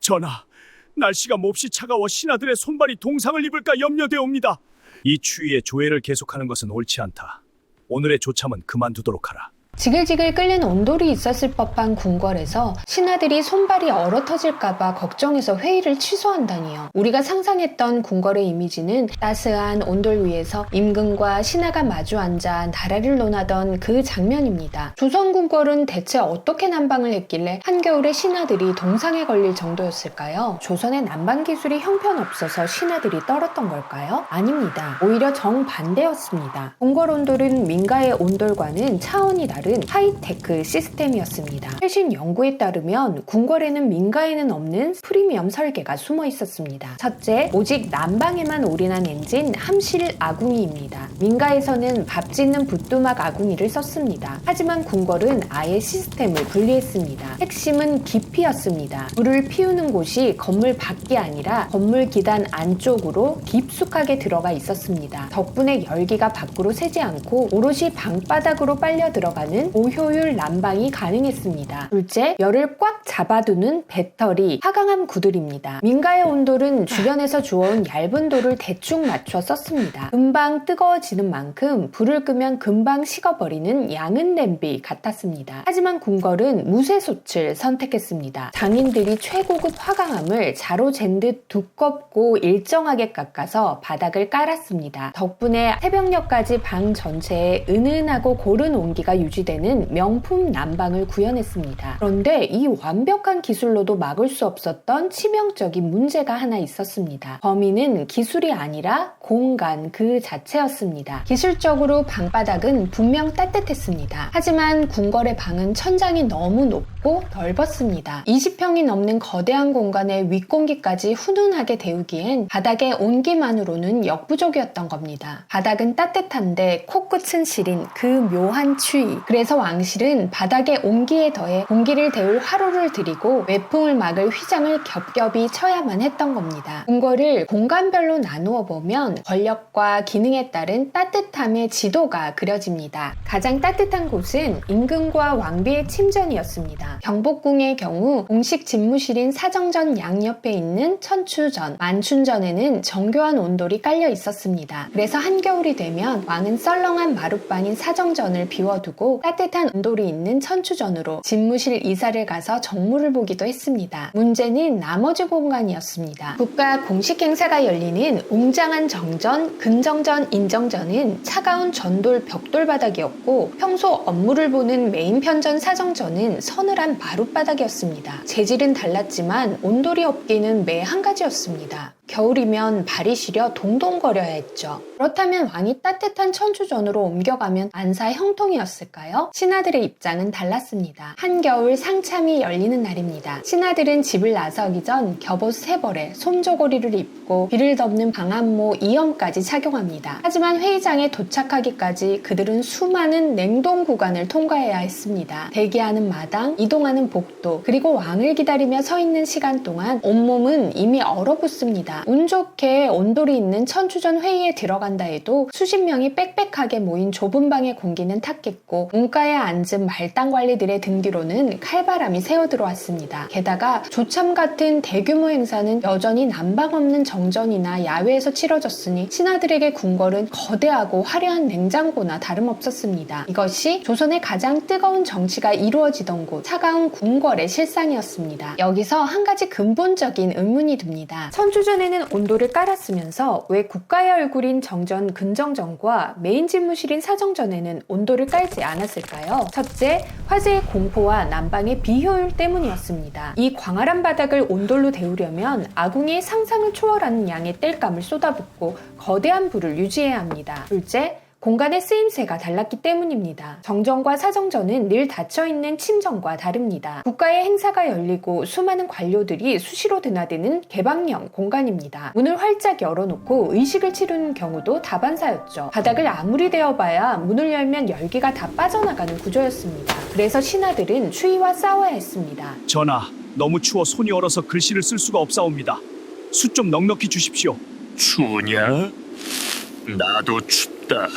전하, 날씨가 몹시 차가워 신하들의 손발이 동상을 입을까 염려되옵니다. 이 추위에 조회를 계속하는 것은 옳지 않다. 오늘의 조참은 그만두도록 하라. 지글지글 끓는 온돌이 있었을 법한 궁궐에서 신하들이 손발이 얼어터질까봐 걱정해서 회의를 취소한다니요. 우리가 상상했던 궁궐의 이미지는 따스한 온돌 위에서 임금과 신하가 마주 앉아 나라를 논하던 그 장면입니다. 조선 궁궐은 대체 어떻게 난방을 했길래 한겨울에 신하들이 동상에 걸릴 정도였을까요? 조선의 난방 기술이 형편없어서 신하들이 떨었던 걸까요? 아닙니다. 오히려 정반대였습니다. 궁궐 온돌은 민가의 온돌과는 차원이 다른 하이테크 시스템이었습니다. 최신 연구에 따르면 궁궐에는 민가에는 없는 프리미엄 설계가 숨어 있었습니다. 첫째, 오직 난방에만 올인한 엔진 함실 아궁이입니다. 민가에서는 밥 짓는 부뚜막 아궁이를 썼습니다. 하지만 궁궐은 아예 시스템을 분리했습니다. 핵심은 깊이였습니다. 불을 피우는 곳이 건물 밖이 아니라 건물 기단 안쪽으로 깊숙하게 들어가 있었습니다. 덕분에 열기가 밖으로 새지 않고 오롯이 방바닥으로 빨려 들어가는 고효율 난방이 가능했습니다. 둘째, 열을 꽉 잡아두는 배터리, 하강암 구들입니다. 민가의 온돌은 주변에서 주워온 얇은 돌을 대충 맞춰 썼습니다. 금방 뜨거워지는 만큼 불을 끄면 금방 식어버리는 양은 냄비 같았습니다. 하지만 궁궐은 무쇠솥을 선택했습니다. 장인들이 최고급 화강암을 자로 잰 듯 두껍고 일정하게 깎아서 바닥을 깔았습니다. 덕분에 새벽녘까지 방 전체에 은은하고 고른 온기가 유지되는 명품 난방을 구현했습니다. 그런데 이 완벽한 기술로도 막을 수 없었던 치명적인 문제가 하나 있었습니다. 범인은 기술이 아니라 공간 그 자체였습니다. 기술적으로 방바닥은 분명 따뜻했습니다. 하지만 궁궐의 방은 천장이 너무 높고 넓었습니다. 20평이 넘는 거대한 공간에 윗공기까지 훈훈하게 데우기엔 바닥의 온기만으로는 역부족이었던 겁니다. 바닥은 따뜻한데 코끝은 시린 그 묘한 추위. 그래서 왕실은 바닥의 온기에 더해 공기를 데울 화로를 들이고 외풍을 막을 휘장을 겹겹이 쳐야만 했던 겁니다. 궁궐을 공간별로 나누어 보면 권력과 기능에 따른 따뜻함의 지도가 그려집니다. 가장 따뜻한 곳은 임금과 왕비의 침전이었습니다. 경복궁의 경우 공식 집무실인 사정전 양옆에 있는 천추전, 만춘전에는 정교한 온돌이 깔려 있었습니다. 그래서 한겨울이 되면 왕은 썰렁한 마룻반인 사정전을 비워두고 따뜻한 온돌이 있는 천추전으로 집무실 이사를 가서 정무를 보기도 했습니다. 문제는 나머지 공간이었습니다. 국가 공식 행사가 열리는 웅장한 정전, 근정전, 인정전은 차가운 전돌 벽돌 바닥이었고 평소 업무를 보는 메인 편전 사정전은 서늘한 마룻바닥이었습니다. 재질은 달랐지만 온돌이 없기는 매 한 가지였습니다. 겨울이면 발이 시려 동동거려야 했죠. 그렇다면 왕이 따뜻한 천추전으로 옮겨가면 안사 형통이었을까요? 신하들의 입장은 달랐습니다. 한겨울 상참이 열리는 날입니다. 신하들은 집을 나서기 전 겹옷 3벌에 솜저고리를 입고 비를 덮는 방한모 2엄까지 착용합니다. 하지만 회의장에 도착하기까지 그들은 수많은 냉동 구간을 통과해야 했습니다. 대기하는 마당, 이동하는 복도, 그리고 왕을 기다리며 서 있는 시간 동안 온몸은 이미 얼어붙습니다. 운 좋게 온돌이 있는 천추전 회의에 들어간다 해도 수십 명이 빽빽하게 모인 좁은 방의 공기는 탔겠고 문가에 앉은 말단 관리들의 등 뒤로는 칼바람이 새어들어왔습니다. 게다가 조참 같은 대규모 행사는 여전히 난방 없는 정전이나 야외에서 치러졌으니 신하들에게 궁궐은 거대하고 화려한 냉장고나 다름없었습니다. 이것이 조선의 가장 뜨거운 정치가 이루어지던 곳 차가운 궁궐의 실상이었습니다. 여기서 한 가지 근본적인 의문이 듭니다. 천추전에는 온돌을 깔았으면서 왜 국가의 얼굴인 정전 근정전과 메인 집무실인 사정전에는 온돌을 깔지 않았을까요? 첫째, 화재의 공포와 난방의 비효율 때문이었습니다. 이 광활한 바닥을 온돌로 데우려면 아궁이에 상상을 초월하는 양의 땔감을 쏟아붓고 거대한 불을 유지해야 합니다. 둘째, 공간의 쓰임새가 달랐기 때문입니다. 정전과 사정전은 늘 닫혀있는 침전과 다릅니다. 국가의 행사가 열리고 수많은 관료들이 수시로 드나드는 개방형 공간입니다. 문을 활짝 열어놓고 의식을 치르는 경우도 다반사였죠. 바닥을 아무리 데워봐야 문을 열면 열기가 다 빠져나가는 구조였습니다. 그래서 신하들은 추위와 싸워야 했습니다. 전하, 너무 추워 손이 얼어서 글씨를 쓸 수가 없사옵니다. 숯 좀 넉넉히 주십시오. 추우냐? 나도 춥다. 얼었다.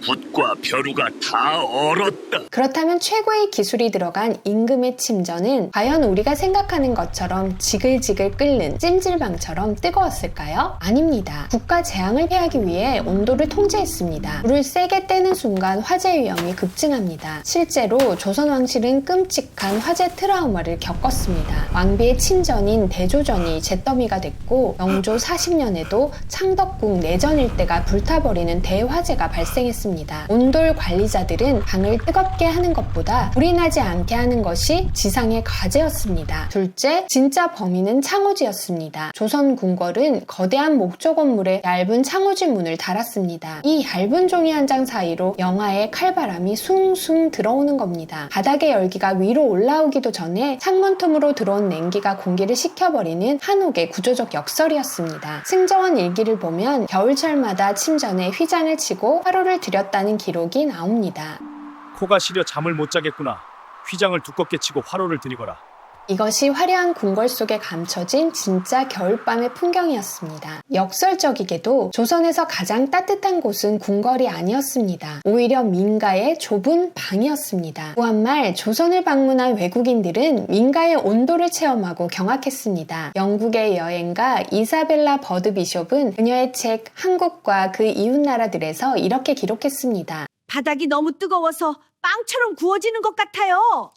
붓과 벼루가 다 얼었다. 그렇다면 최고의 기술이 들어간 임금의 침전은 과연 우리가 생각하는 것처럼 지글지글 끓는 찜질방처럼 뜨거웠을까요? 아닙니다. 국가 재앙을 피하기 위해 온도를 통제했습니다. 불을 세게 떼는 순간 화재 위험이 급증합니다. 실제로 조선 왕실은 끔찍한 화재 트라우마를 겪었습니다. 왕비의 침전인 대조전이 잿더미가 됐고 영조 40년에도 창덕궁 내전 일대가 불타버리는 대화재가 발생했습니다. 온돌 관리자들은 방을 뜨겁게 하는 것보다 불이 나지 않게 하는 것이 지상의 과제였습니다. 둘째, 진짜 범인은 창호지였습니다. 조선 궁궐은 거대한 목조 건물에 얇은 창호지 문을 달았습니다. 이 얇은 종이 한 장 사이로 영하의 칼바람이 숭숭 들어오는 겁니다. 바닥의 열기가 위로 올라오기도 전에 창문 틈으로 들어온 냉기가 공기를 식혀버리는 한옥의 구조적 역설이었습니다. 승정원 일기를 보면 겨울철마다 침전에 휘장을 치고 화로를 들였다는 기록이 나옵니다. 코가 시려 잠을 못 자겠구나. 휘장을 두껍게 치고 화로를 들이거라. 이것이 화려한 궁궐 속에 감춰진 진짜 겨울밤의 풍경이었습니다. 역설적이게도 조선에서 가장 따뜻한 곳은 궁궐이 아니었습니다. 오히려 민가의 좁은 방이었습니다. 또한말 조선을 방문한 외국인들은 민가의 온도를 체험하고 경악했습니다. 영국의 여행가 이사벨라 버드 비숍은 그녀의 책 한국과 그 이웃나라들에서 이렇게 기록했습니다. 바닥이 너무 뜨거워서 빵처럼 구워지는 것 같아요.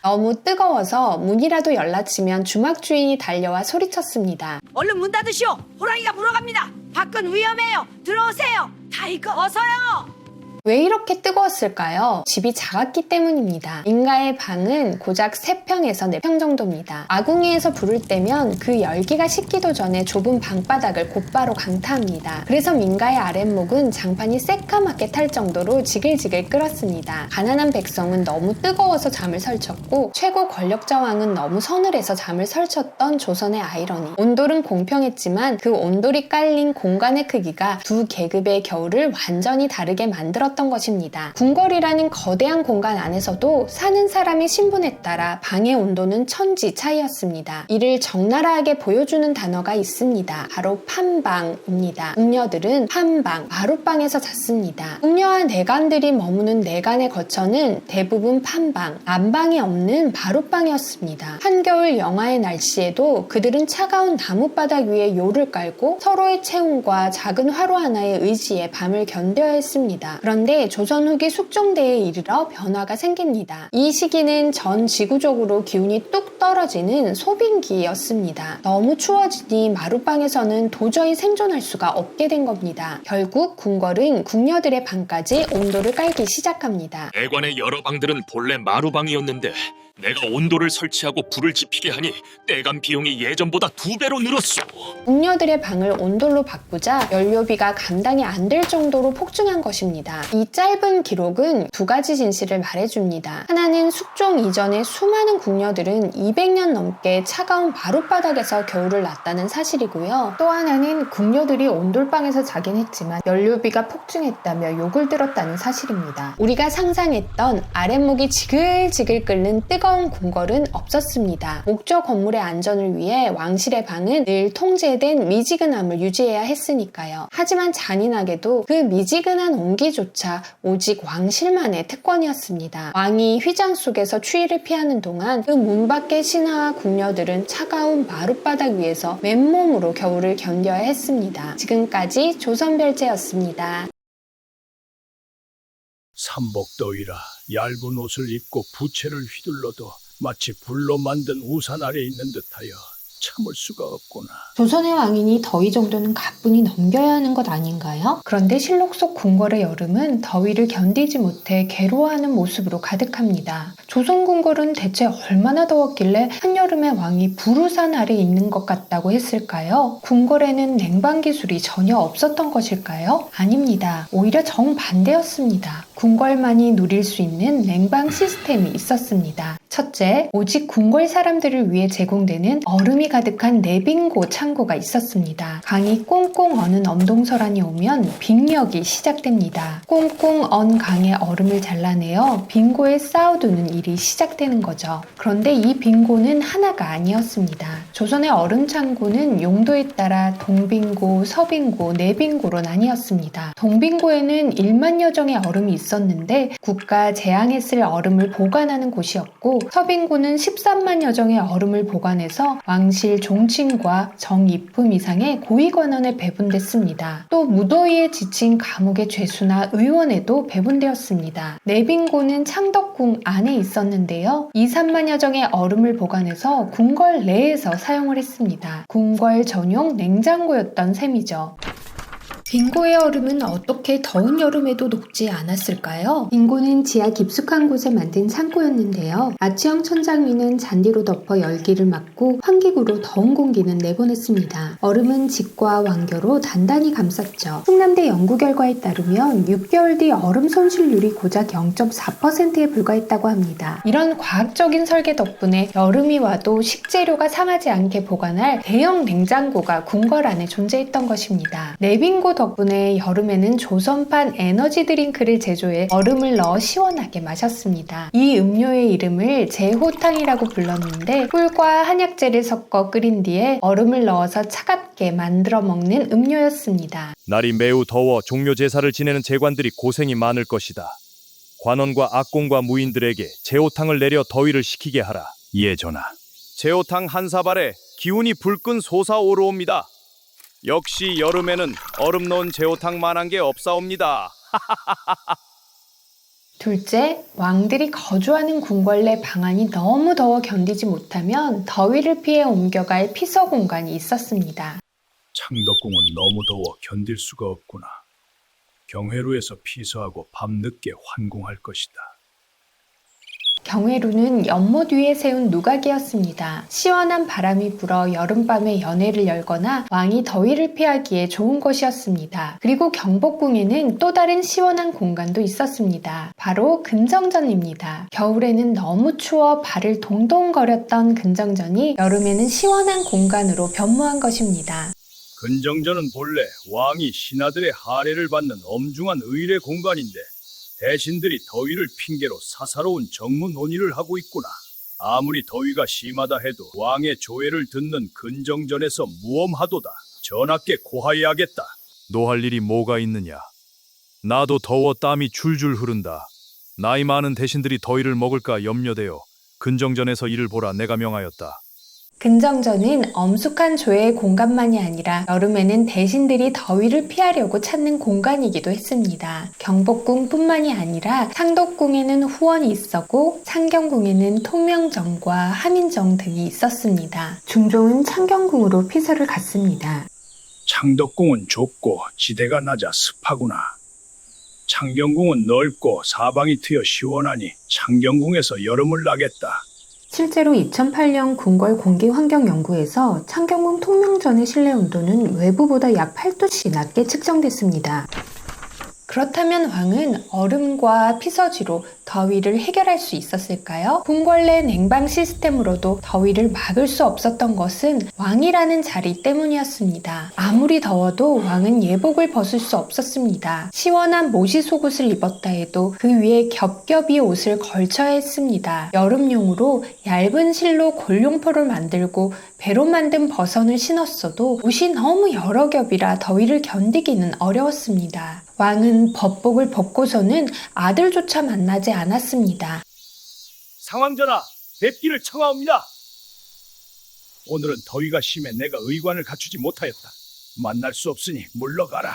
너무 뜨거워서 문이라도 열라치면 주막 주인이 달려와 소리쳤습니다. 얼른 문 닫으시오. 호랑이가 물어갑니다. 밖은 위험해요. 들어오세요. 타이거 어서요. 왜 이렇게 뜨거웠을까요? 집이 작았기 때문입니다. 민가의 방은 고작 3평에서 4평 정도입니다. 아궁이에서 불을 떼면 그 열기가 식기도 전에 좁은 방바닥을 곧바로 강타합니다. 그래서 민가의 아랫목은 장판이 새까맣게 탈 정도로 지글지글 끓었습니다. 가난한 백성은 너무 뜨거워서 잠을 설쳤고 최고 권력자 왕은 너무 서늘해서 잠을 설쳤던 조선의 아이러니. 온돌은 공평했지만 그 온돌이 깔린 공간의 크기가 두 계급의 겨울을 완전히 다르게 만들었던 것입니다. 궁궐이라는 거대한 공간 안에서도 사는 사람의 신분에 따라 방의 온도는 천지 차이였습니다. 이를 적나라하게 보여주는 단어가 있습니다. 바로 판방입니다. 궁녀들은 판방, 마룻방에서 잤습니다. 궁녀와 내간들이 머무는 내간의 거처는 대부분 판방, 난방이 없는 마룻방이었습니다. 한겨울 영하의 날씨에도 그들은 차가운 나뭇바닥 위에 요를 깔고 서로의 체온과 작은 화로 하나에 의지해 밤을 견뎌야 했습니다. 그런데 조선 후기 숙종대에 이르러 변화가 생깁니다. 이 시기는 전 지구적으로 기온이 뚝 떨어지는 소빙기였습니다. 너무 추워지니 마룻방에서는 도저히 생존할 수가 없게 된 겁니다. 결국 궁궐은 궁녀들의 방까지 온도를 깔기 시작합니다. 내관의 여러 방들은 본래 마루방이었는데 내가 온도를 설치하고 불을 지피게 하니 떼간 비용이 예전보다 2배로 늘었소. 궁녀들의 방을 온돌로 바꾸자 연료비가 감당이 안 될 정도로 폭증한 것입니다. 이 짧은 기록은 두 가지 진실을 말해줍니다. 하나는 숙종 이전에 수많은 궁녀들은 200년 넘게 차가운 마룻바닥에서 겨울을 났다는 사실이고요. 또 하나는 궁녀들이 온돌방에서 자긴 했지만 연료비가 폭증했다며 욕을 들었다는 사실입니다. 우리가 상상했던 아랫목이 지글지글 끓는 뜨거운 궁궐은 없었습니다. 목조 건물의 안전을 위해 왕실의 방은 늘 통제된 미지근함을 유지해야 했으니까요. 하지만 잔인하게도 그 미지근한 온기조차 오직 왕실만의 특권이었습니다. 왕이 휘장 속에서 추위를 피하는 동안 그 문 밖의 신하와 궁녀들은 차가운 마룻바닥 위에서 맨몸으로 겨울을 견뎌야 했습니다. 지금까지 조선별제였습니다. 삼복더위라 얇은 옷을 입고 부채를 휘둘러도 마치 불로 만든 우산 아래 있는 듯하여 참을 수가 없구나. 조선의 왕인이 더위 정도는 가뿐히 넘겨야 하는 것 아닌가요? 그런데 실록 속 궁궐의 여름은 더위를 견디지 못해 괴로워하는 모습으로 가득합니다. 조선 궁궐은 대체 얼마나 더웠길래 한여름에 왕이 불우산 아래 있는 것 같다고 했을까요? 궁궐에는 냉방 기술이 전혀 없었던 것일까요? 아닙니다. 오히려 정반대였습니다. 궁궐만이 누릴 수 있는 냉방 시스템이 있었습니다. 첫째, 오직 궁궐 사람들을 위해 제공되는 얼음이 가득한 내빙고 창고가 있었습니다. 강이 꽁꽁 어는 엄동설안이 오면 빙력이 시작됩니다. 꽁꽁 언 강의 얼음을 잘라내어 빙고에 쌓아두는 이 일이 시작되는 거죠. 그런데 이 빈고는 하나가 아니었습니다. 조선의 얼음 창고는 용도에 따라 동빈고, 서빈고, 내빈고로 나뉘었습니다. 동빈고에는 1만여 정의 얼음이 있었는데 국가 재앙했을 얼음을 보관하는 곳이었고, 서빈고는 13만여 정의 얼음을 보관해서 왕실 종친과 정입품 이상의 고위관원에 배분됐습니다. 또 무더위에 지친 감옥의 죄수나 의원에도 배분되었습니다. 내빈고는 창덕궁 안에 있었는데요. 2, 3만여 정의 얼음을 보관해서 궁궐 내에서 사용을 했습니다. 궁궐 전용 냉장고였던 셈이죠. 빈고의 얼음은 어떻게 더운 여름에도 녹지 않았을까요? 빈고는 지하 깊숙한 곳에 만든 창고였는데요. 아치형 천장 위는 잔디로 덮어 열기를 막고 환기구로 더운 공기는 내보냈습니다. 얼음은 직과 완교로 단단히 감쌌죠. 충남대 연구 결과에 따르면 6개월 뒤 얼음 손실률이 고작 0.4%에 불과했다고 합니다. 이런 과학적인 설계 덕분에 여름이 와도 식재료가 상하지 않게 보관할 대형 냉장고가 궁궐 안에 존재했던 것입니다. 내빈고 덕분에 여름에는 조선판 에너지 드링크를 제조해 얼음을 넣어 시원하게 마셨습니다. 이 음료의 이름을 제호탕이라고 불렀는데 꿀과 한약재를 섞어 끓인 뒤에 얼음을 넣어서 차갑게 만들어 먹는 음료였습니다. 날이 매우 더워 종묘 제사를 지내는 제관들이 고생이 많을 것이다. 관원과 악공과 무인들에게 제호탕을 내려 더위를 식히게 하라. 예 전하. 제호탕 한 사발에 기운이 불끈 솟아오르옵니다. 역시 여름에는 얼음 넣은 제호탕만한 게 없사옵니다. 둘째, 왕들이 거주하는 궁궐 내 방안이 너무 더워 견디지 못하면 더위를 피해 옮겨갈 피서 공간이 있었습니다. 창덕궁은 너무 더워 견딜 수가 없구나. 경회로에서 피서하고 밤늦게 환궁할 것이다. 경회루는 연못 위에 세운 누각이었습니다. 시원한 바람이 불어 여름밤에 연회를 열거나 왕이 더위를 피하기에 좋은 곳이었습니다. 그리고 경복궁에는 또 다른 시원한 공간도 있었습니다. 바로 근정전입니다. 겨울에는 너무 추워 발을 동동거렸던 근정전이 여름에는 시원한 공간으로 변모한 것입니다. 근정전은 본래 왕이 신하들의 할애를 받는 엄중한 의례 공간인데 대신들이 더위를 핑계로 사사로운 정무 논의를 하고 있구나. 아무리 더위가 심하다 해도 왕의 조회를 듣는 근정전에서 무엄하도다. 전하께 고하여야겠다. 노할 일이 뭐가 있느냐. 나도 더워 땀이 줄줄 흐른다. 나이 많은 대신들이 더위를 먹을까 염려되어 근정전에서 일을 보라 내가 명하였다. 근정전은 엄숙한 조회의 공간만이 아니라 여름에는 대신들이 더위를 피하려고 찾는 공간이기도 했습니다. 경복궁뿐만이 아니라 창덕궁에는 후원이 있었고 창경궁에는 통명정과 함인정 등이 있었습니다. 중종은 창경궁으로 피서를 갔습니다. 창덕궁은 좁고 지대가 낮아 습하구나. 창경궁은 넓고 사방이 트여 시원하니 창경궁에서 여름을 나겠다. 실제로 2008년 궁궐 공기환경연구에서 창경궁 통명전의 실내 온도는 외부보다 약 8도씨 낮게 측정됐습니다. 그렇다면 왕은 얼음과 피서지로 더위를 해결할 수 있었을까요? 궁궐 내 냉방 시스템으로도 더위를 막을 수 없었던 것은 왕이라는 자리 때문이었습니다. 아무리 더워도 왕은 예복을 벗을 수 없었습니다. 시원한 모시 속옷을 입었다 해도 그 위에 겹겹이 옷을 걸쳐야 했습니다. 여름용으로 얇은 실로 골룡포를 만들고 배로 만든 버선을 신었어도 옷이 너무 여러 겹이라 더위를 견디기는 어려웠습니다. 왕은 법복을 벗고서는 아들조차 만나지 않았습니다. 상왕전하, 뵙기를 청하옵니다. 오늘은 더위가 심해 내가 의관을 갖추지 못하였다. 만날 수 없으니 물러가라.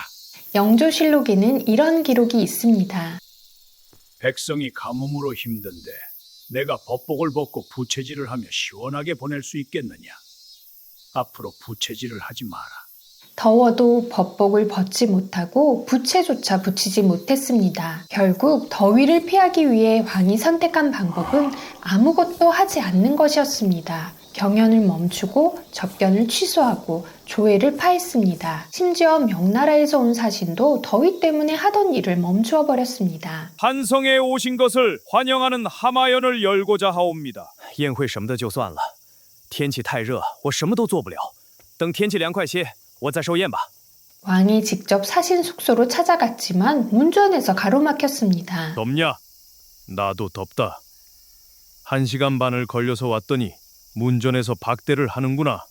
영조실록에는 이런 기록이 있습니다. 백성이 가뭄으로 힘든데 내가 법복을 벗고 부채질을 하며 시원하게 보낼 수 있겠느냐. 앞으로 부채질을 하지 마라. 더워도 법복을 벗지 못하고 부채조차 붙이지 못했습니다. 결국 더위를 피하기 위해 왕이 선택한 방법은 아무것도 하지 않는 것이었습니다. 경연을 멈추고 접견을 취소하고 조회를 파했습니다. 심지어 명나라에서 온 사신도 더위 때문에 하던 일을 멈추어 버렸습니다. 한성에 오신 것을 환영하는 하마연을 열고자 하옵니다. 宴会什么的就算了，天气太热，我什么都做不了。等天气凉快些，我再寿宴吧。 왕이 직접 사신 숙소로 찾아갔지만 운전에서 가로막혔습니다. 덥냐? 나도 덥다. 1시간 반을 걸려서 왔더니 문전에서 박대를 하는구나.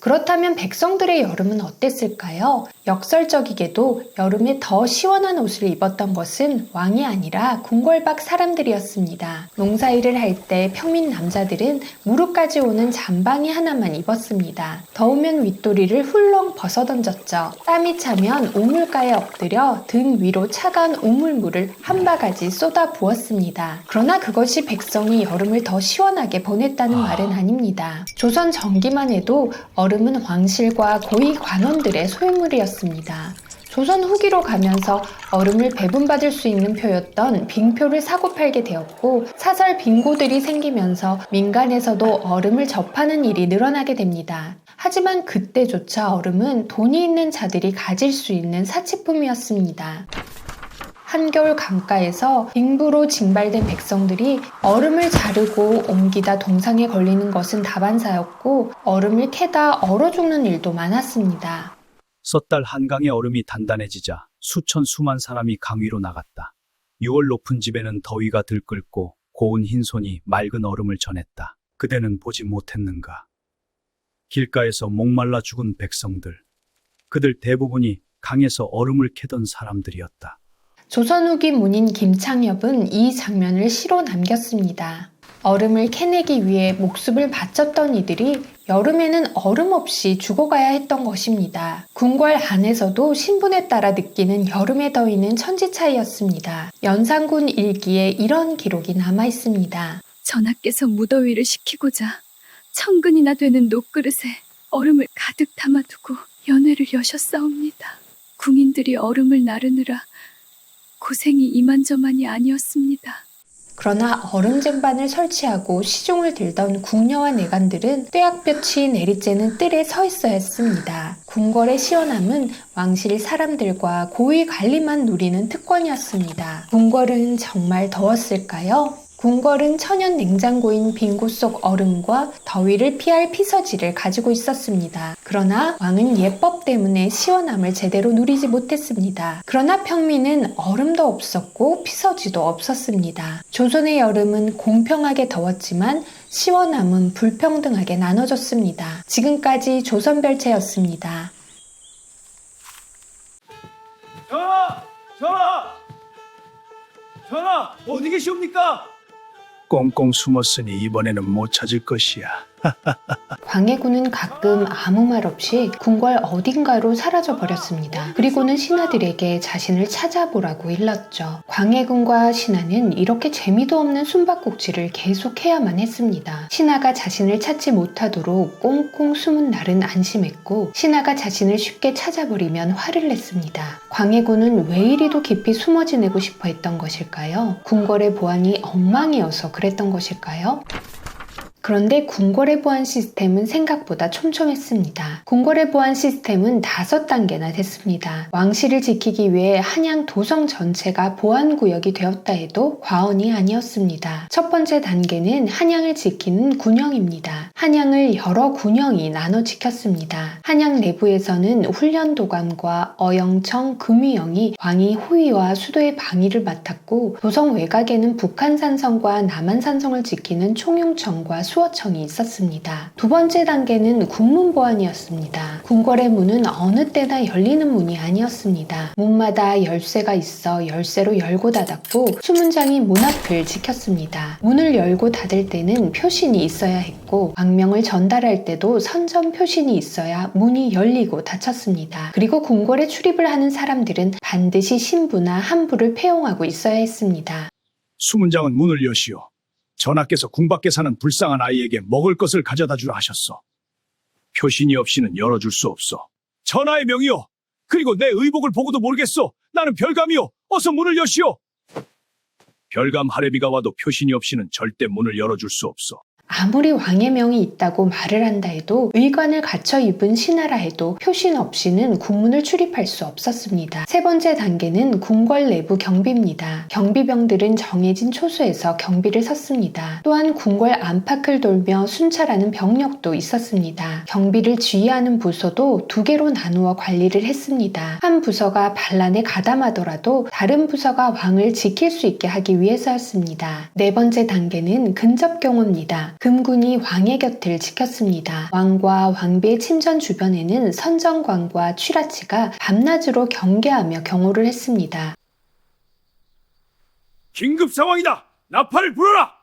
그렇다면 백성들의 여름은 어땠을까요? 역설적이게도 여름에 더 시원한 옷을 입었던 것은 왕이 아니라 궁궐 밖 사람들이었습니다. 농사일을 할 때 평민 남자들은 무릎까지 오는 잠방이 하나만 입었습니다. 더우면 윗도리를 훌렁 벗어던졌죠. 땀이 차면 우물가에 엎드려 등 위로 차가운 우물물을 한 바가지 쏟아 부었습니다. 그러나 그것이 백성이 여름을 더 시원하게 보냈다는 말은 아닙니다. 조선 전기만 해도 얼음은 왕실과 고위 관원들의 소유물이었습니다. 조선 후기로 가면서 얼음을 배분받을 수 있는 표였던 빙표를 사고 팔게 되었고 사설 빙고들이 생기면서 민간에서도 얼음을 접하는 일이 늘어나게 됩니다. 하지만 그때조차 얼음은 돈이 있는 자들이 가질 수 있는 사치품이었습니다. 한겨울 강가에서 빙부로 징발된 백성들이 얼음을 자르고 옮기다 동상에 걸리는 것은 다반사였고 얼음을 캐다 얼어 죽는 일도 많았습니다. 섣달 한강의 얼음이 단단해지자 수천 수만 사람이 강 위로 나갔다. 6월 높은 집에는 더위가 들끓고 고운 흰손이 맑은 얼음을 전했다. 그대는 보지 못했는가? 길가에서 목말라 죽은 백성들. 그들 대부분이 강에서 얼음을 캐던 사람들이었다. 조선 후기 문인 김창엽은 이 장면을 시로 남겼습니다. 얼음을 캐내기 위해 목숨을 바쳤던 이들이 여름에는 얼음 없이 죽어가야 했던 것입니다. 궁궐 안에서도 신분에 따라 느끼는 여름의 더위는 천지차이였습니다. 연산군 일기에 이런 기록이 남아 있습니다. 전하께서 무더위를 식히고자 천근이나 되는 녹그릇에 얼음을 가득 담아두고 연회를 여셨사옵니다. 궁인들이 얼음을 나르느라 고생이 이만저만이 아니었습니다. 그러나 얼음 쟁반을 설치하고 시중을 들던 궁녀와 내관들은 떼약볕이 내리쬐는 뜰에 서 있어야 했습니다. 궁궐의 시원함은 왕실 사람들과 고위 관리만 누리는 특권이었습니다. 궁궐은 정말 더웠을까요? 궁궐은 천연 냉장고인 빙고 속 얼음과 더위를 피할 피서지를 가지고 있었습니다. 그러나 왕은 예법 때문에 시원함을 제대로 누리지 못했습니다. 그러나 평민은 얼음도 없었고 피서지도 없었습니다. 조선의 여름은 공평하게 더웠지만 시원함은 불평등하게 나눠졌습니다. 지금까지 조선별체였습니다. 전하! 어디 계시옵니까? 꽁꽁 숨었으니 이번에는 못 찾을 것이야. 광해군은 가끔 아무 말 없이 궁궐 어딘가로 사라져 버렸습니다. 그리고는 신하들에게 자신을 찾아보라고 일렀죠. 광해군과 신하는 이렇게 재미도 없는 숨바꼭질을 계속해야만 했습니다. 신하가 자신을 찾지 못하도록 꽁꽁 숨은 날은 안심했고 신하가 자신을 쉽게 찾아버리면 화를 냈습니다. 광해군은 왜 이리도 깊이 숨어 지내고 싶어 했던 것일까요? 궁궐의 보안이 엉망이어서 그랬던 것일까요? 그런데 궁궐의 보안 시스템은 생각보다 촘촘했습니다. 궁궐의 보안 시스템은 5단계나 됐습니다. 왕실을 지키기 위해 한양 도성 전체가 보안구역이 되었다 해도 과언이 아니었습니다. 첫 번째 단계는 한양을 지키는 군영입니다. 한양을 여러 군영이 나눠 지켰습니다. 한양 내부에서는 훈련도감과 어영청, 금위영이 왕이 호위와 수도의 방위를 맡았고 도성 외곽에는 북한산성과 남한산성을 지키는 총용청과 수호청이 있었습니다. 두 번째 단계는 군문보안이었습니다. 궁궐의 문은 어느 때나 열리는 문이 아니었습니다. 문마다 열쇠가 있어 열쇠로 열고 닫았고 수문장이 문 앞을 지켰습니다. 문을 열고 닫을 때는 표신이 있어야 했고 왕명을 전달할 때도 선전 표신이 있어야 문이 열리고 닫혔습니다. 그리고 궁궐에 출입을 하는 사람들은 반드시 신부나 한부를 폐용하고 있어야 했습니다. 수문장은 문을 여시오. 전하께서 궁 밖에 사는 불쌍한 아이에게 먹을 것을 가져다 주라 하셨소. 표신이 없이는 열어줄 수 없소. 전하의 명이요. 그리고 내 의복을 보고도 모르겠소. 나는 별감이요. 어서 문을 여시오. 별감 하레비가 와도 표신이 없이는 절대 문을 열어줄 수 없소. 아무리 왕의 명이 있다고 말을 한다 해도 의관을 갖춰 입은 신하라 해도 표신 없이는 궁문을 출입할 수 없었습니다. 세 번째 단계는 궁궐 내부 경비입니다. 경비병들은 정해진 초소에서 경비를 섰습니다. 또한 궁궐 안팎을 돌며 순찰하는 병력도 있었습니다. 경비를 지휘하는 부서도 두 개로 나누어 관리를 했습니다. 한 부서가 반란에 가담하더라도 다른 부서가 왕을 지킬 수 있게 하기 위해서였습니다. 네 번째 단계는 근접 경호입니다. 금군이 왕의 곁을 지켰습니다. 왕과 왕비의 침전 주변에는 선정관과 취라치가 밤낮으로 경계하며 경호를 했습니다. 긴급 상황이다. 나팔을 불어라.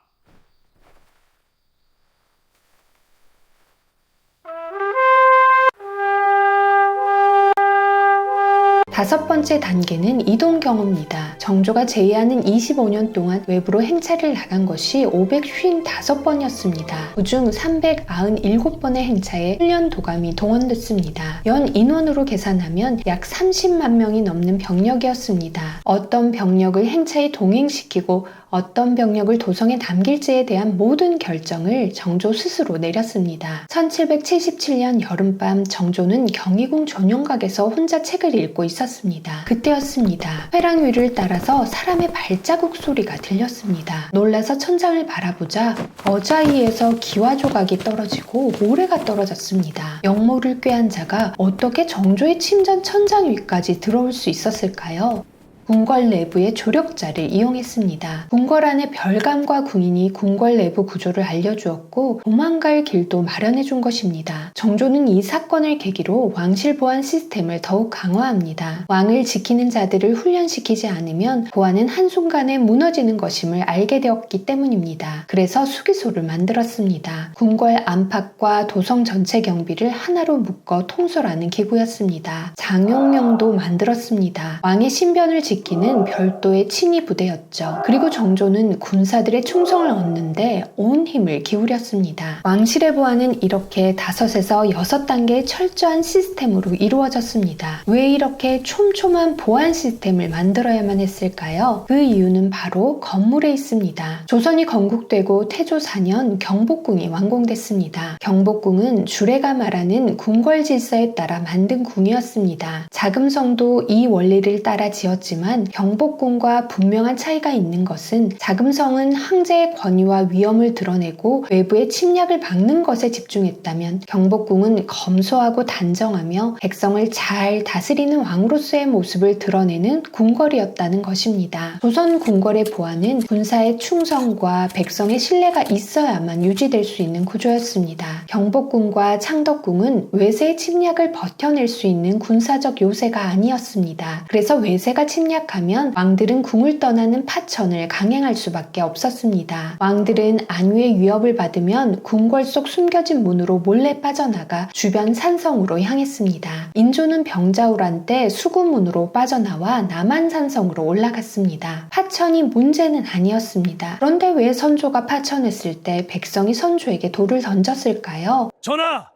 다섯 번째 단계는 이동 경호입니다. 정조가 제위하는 25년 동안 외부로 행차를 나간 것이 555번이었습니다. 그중 397번의 행차에 훈련 도감이 동원됐습니다. 연 인원으로 계산하면 약 30만 명이 넘는 병력이었습니다. 어떤 병력을 행차에 동행시키고 어떤 병력을 도성에 남길지에 대한 모든 결정을 정조 스스로 내렸습니다. 1777년 여름밤 정조는 경희궁 존용각에서 혼자 책을 읽고 있었습니다. 그때였습니다. 회랑 위를 따라서 사람의 발자국 소리가 들렸습니다. 놀라서 천장을 바라보자 어자위에서 기와 조각이 떨어지고 모래가 떨어졌습니다. 영모를 꾀한 자가 어떻게 정조의 침전 천장 위까지 들어올 수 있었을까요? 궁궐 내부의 조력자를 이용했습니다. 궁궐 안의 별감과 궁인이 궁궐 내부 구조를 알려주었고 도망갈 길도 마련해준 것입니다. 정조는 이 사건을 계기로 왕실 보안 시스템을 더욱 강화합니다. 왕을 지키는 자들을 훈련시키지 않으면 보안은 한순간에 무너지는 것임을 알게 되었기 때문입니다. 그래서 수기소를 만들었습니다. 궁궐 안팎과 도성 전체 경비를 하나로 묶어 통솔하는 기구였습니다. 장용령도 만들었습니다. 왕의 신변을 지키는 별도의 친위 부대였죠. 그리고 정조는 군사들의 충성을 얻는데 온 힘을 기울였습니다. 왕실의 보안은 이렇게 5에서 6단계의 철저한 시스템으로 이루어졌습니다. 왜 이렇게 촘촘한 보안 시스템을 만들어야만 했을까요? 그 이유는 바로 건물에 있습니다. 조선이 건국되고 태조 4년 경복궁이 완공됐습니다. 경복궁은 주례가 말하는 궁궐 질서에 따라 만든 궁이었습니다. 자금성도 이 원리를 따라 지었지만 경복궁과 분명한 차이가 있는 것은 자금성은 황제의 권위와 위엄을 드러내고 외부의 침략을 막는 것에 집중했다면 경복궁은 검소하고 단정하며 백성을 잘 다스리는 왕으로서의 모습을 드러내는 궁궐이었다는 것입니다. 조선 궁궐의 보안은 군사의 충성과 백성의 신뢰가 있어야만 유지될 수 있는 구조였습니다. 경복궁과 창덕궁은 외세의 침략을 버텨낼 수 있는 군사적 요새가 아니었습니다. 그래서 외세가 침략하면 왕들은 궁을 떠나는 파천을 강행할 수밖에 없었습니다. 왕들은 안위의 위협을 받으면 궁궐 속 숨겨진 문으로 몰래 빠져나가 주변 산성으로 향했습니다. 인조는 병자호란 때 수구문으로 빠져나와 남한산성으로 올라갔습니다. 파천이 문제는 아니었습니다. 그런데 왜 선조가 파천했을 때 백성이 선조에게 돌을 던졌을까요? 전하!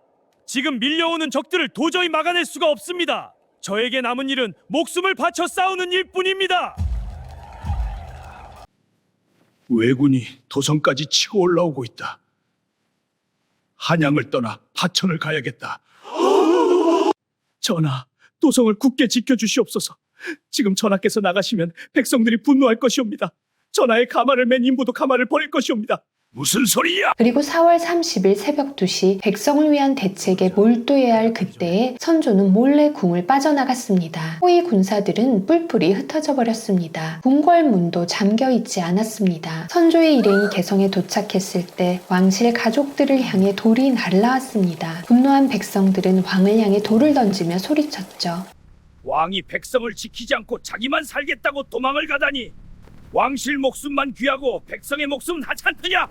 지금 밀려오는 적들을 도저히 막아낼 수가 없습니다. 저에게 남은 일은 목숨을 바쳐 싸우는 일뿐입니다. 왜군이 도성까지 치고 올라오고 있다. 한양을 떠나 파천을 가야겠다. 전하, 도성을 굳게 지켜주시옵소서. 지금 전하께서 나가시면 백성들이 분노할 것이옵니다. 전하의 가마를 맨 인부도 가마를 버릴 것이옵니다. 무슨 소리야? 그리고 4월 30일 새벽 2시 백성을 위한 대책에 몰두해야 할 그때에 선조는 몰래 궁을 빠져나갔습니다. 호위 군사들은 뿔뿔이 흩어져 버렸습니다. 궁궐문도 잠겨있지 않았습니다. 선조의 일행이 개성에 도착했을 때 왕실 가족들을 향해 돌이 날라왔습니다. 분노한 백성들은 왕을 향해 돌을 던지며 소리쳤죠. 왕이 백성을 지키지 않고 자기만 살겠다고 도망을 가다니. 왕실 목숨만 귀하고 백성의 목숨은 하찮느냐?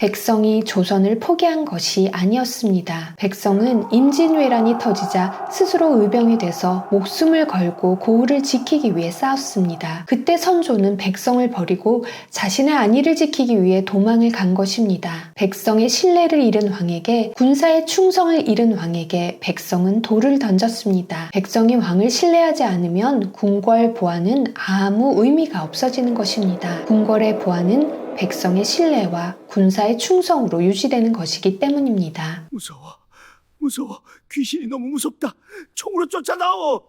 백성이 조선을 포기한 것이 아니었습니다. 백성은 임진왜란이 터지자 스스로 의병이 돼서 목숨을 걸고 고을을 지키기 위해 싸웠습니다. 그때 선조는 백성을 버리고 자신의 안위를 지키기 위해 도망을 간 것입니다. 백성의 신뢰를 잃은 왕에게, 군사의 충성을 잃은 왕에게 백성은 돌을 던졌습니다. 백성이 왕을 신뢰하지 않으면 궁궐 보안은 아무 의미가 없어지는 것입니다. 궁궐의 보안은 결국 백성의 신뢰와 군사의 충성으로 유지되는 것이기 때문입니다. 무서워. 귀신이 너무 무섭다. 총으로 쫓아나오.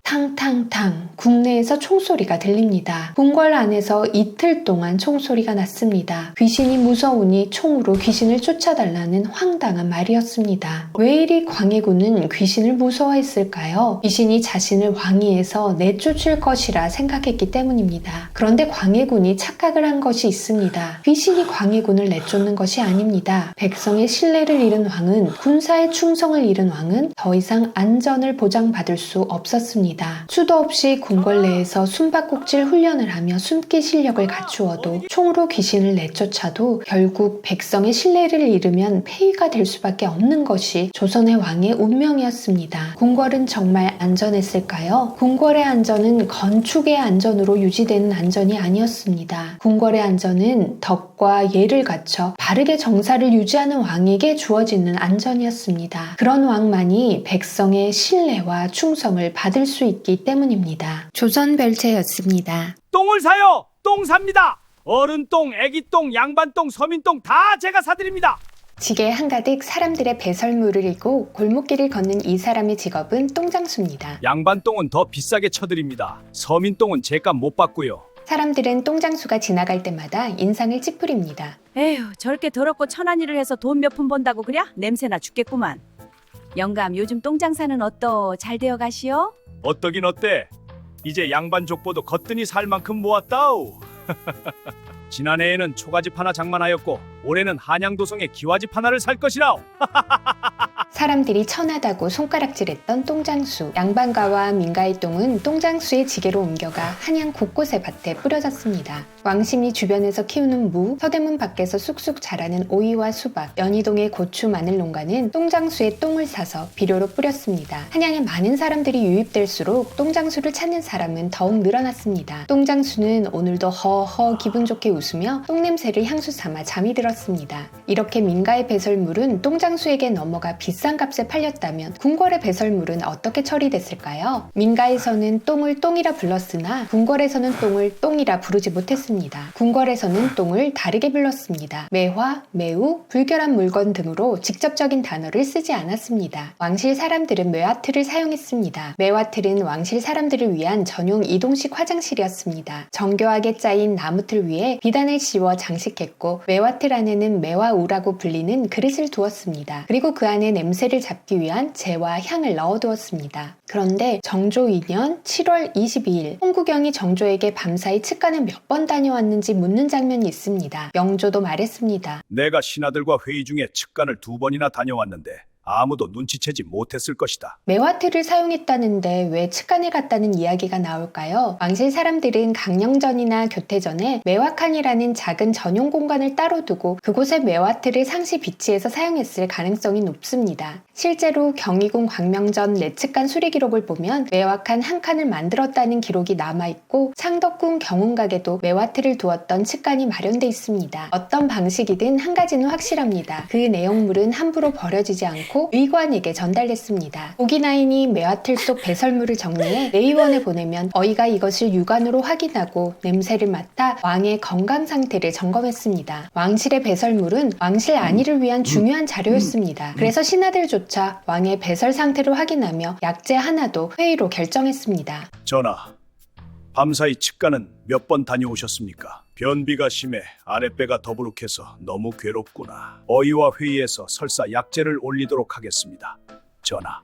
탕탕탕 국내에서 총소리가 들립니다. 궁궐 안에서 이틀 동안 총소리가 났습니다. 귀신이 무서우니 총으로 귀신을 쫓아달라는 황당한 말이었습니다. 왜 이리 광해군은 귀신을 무서워했을까요? 귀신이 자신을 왕위에서 내쫓을 것이라 생각했기 때문입니다. 그런데 광해군이 착각을 한 것이 있습니다. 귀신이 광해군을 내쫓는 것이 아닙니다. 백성의 신뢰를 잃은 왕은, 군사의 충성을 잃은 왕은 더 이상 안전을 보장받을 수 없었습니다. 수도 없이 궁궐 내에서 숨바꼭질 훈련을 하며 숨기 실력을 갖추어도 총으로 귀신을 내쫓아도 결국 백성의 신뢰를 잃으면 폐위가 될 수밖에 없는 것이 조선의 왕의 운명이었습니다. 궁궐은 정말 안전했을까요? 궁궐의 안전은 건축의 안전으로 유지되는 안전이 아니었습니다. 궁궐의 안전은 덕과 예를 갖춰 바르게 정사를 유지하는 왕에게 주어지는 안전이었습니다. 그런 왕만이 백성의 신뢰와 충성을 받을 수 있기 때문입니다. 조선별제였습니다. 똥을 사요. 똥 삽니다. 어른 똥, 애기 똥, 양반 똥, 서민 똥 다 제가 사드립니다. 지게 한가득 사람들의 배설물을 이고 골목길을 걷는 이 사람의 직업은 똥장수입니다. 양반 똥은 더 비싸게 쳐드립니다. 서민 똥은 제값 못 받고요. 사람들은 똥장수가 지나갈 때마다 인상을 찌푸립니다. 에휴, 저렇게 더럽고 천한 일을 해서 돈 몇 푼 번다고 그랴? 냄새나 죽겠구만. 영감, 요즘 똥장사는 어떠? 잘 되어 가시오? 어떠긴 어때? 이제 양반 족보도 거뜬히 살 만큼 모았다우. 지난해에는 초가집 하나 장만하였고 올해는 한양도성에 기와집 하나를 살 것이라오. 사람들이 천하다고 손가락질했던 똥장수. 양반가와 민가의 똥은 똥장수의 지게로 옮겨가 한양 곳곳의 밭에 뿌려졌습니다. 왕십리 주변에서 키우는 무, 서대문 밖에서 쑥쑥 자라는 오이와 수박, 연희동의 고추, 마늘 농가는 똥장수의 똥을 사서 비료로 뿌렸습니다. 한양에 많은 사람들이 유입될수록 똥장수를 찾는 사람은 더욱 늘어났습니다. 똥장수는 오늘도 허허 기분 좋게 웃으며 똥냄새를 향수 삼아 잠이 들었습니다. 이렇게 민가의 배설물은 똥장수에게 넘어가 비싼 값에 팔렸다면 궁궐의 배설물은 어떻게 처리됐을까요? 민가에서는 똥을 똥이라 불렀으나 궁궐에서는 똥을 똥이라 부르지 못했습니다. 궁궐에서는 똥을 다르게 불렀습니다. 매화, 매우, 불결한 물건 등으로 직접적인 단어를 쓰지 않았습니다. 왕실 사람들은 매화틀을 사용했습니다. 매화틀은 왕실 사람들을 위한 전용 이동식 화장실이었습니다. 정교하게 짜인 나무틀 위에 비단을 씌워 장식했고 매화틀 안에는 매화우라고 불리는 그릇을 두었습니다. 그리고 그 안에 냄새를 잡기 위한 재와 향을 넣어두었습니다. 그런데 정조 2년 7월 22일 홍구경이 정조에게 밤사이 측간을 몇 번 다녀왔는지 묻는 장면이 있습니다. 영조도 말했습니다. 내가 신하들과 회의 중에 측간을 2번이나 다녀왔는데 아무도 눈치채지 못했을 것이다. 매화틀을 사용했다는데 왜 측간을 갔다는 이야기가 나올까요? 왕실 사람들은 강령전이나 교태전에 매화칸이라는 작은 전용 공간을 따로 두고 그곳에 매화틀을 상시 비치해서 사용했을 가능성이 높습니다. 실제로 경희궁 광명전 내측간 수리 기록을 보면 매화칸 한 칸을 만들었다는 기록이 남아있고 창덕궁 경운각에도 매화틀을 두었던 측간이 마련돼 있습니다. 어떤 방식이든 한 가지는 확실합니다. 그 내용물은 함부로 버려지지 않고 의관에게 전달됐습니다. 고기나인이 매화틀 속 배설물을 정리해 내의원에 보내면 어이가 이것을 육안으로 확인하고 냄새를 맡아 왕의 건강 상태를 점검했습니다. 왕실의 배설물은 왕실 안위를 위한 중요한 자료였습니다. 그래서 신하들조차 왕의 배설 상태를 확인하며 약재 하나도 회의로 결정했습니다. 전하, 밤사이 측간은 몇 번 다녀오셨습니까? 변비가 심해 아랫배가 더부룩해서 너무 괴롭구나. 어이와 회의에서 설사 약재를 올리도록 하겠습니다. 전하.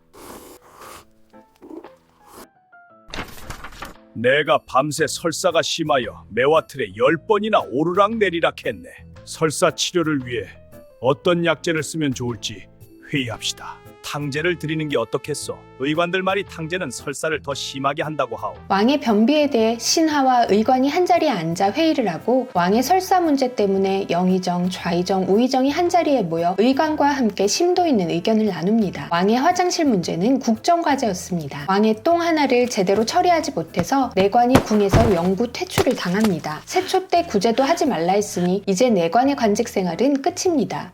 내가 밤새 설사가 심하여 매화틀에 10번이나 오르락 내리락 했네. 설사 치료를 위해 어떤 약재를 쓰면 좋을지 회의합시다. 탕제를 드리는 게 어떻겠소? 의관들 말이 탕제는 설사를 더 심하게 한다고 하오. 왕의 변비에 대해 신하와 의관이 한자리에 앉아 회의를 하고 왕의 설사 문제 때문에 영의정, 좌의정, 우의정이 한자리에 모여 의관과 함께 심도 있는 의견을 나눕니다. 왕의 화장실 문제는 국정과제였습니다. 왕의 똥 하나를 제대로 처리하지 못해서 내관이 궁에서 영구 퇴출을 당합니다. 세초 때 구제도 하지 말라 했으니 이제 내관의 관직 생활은 끝입니다.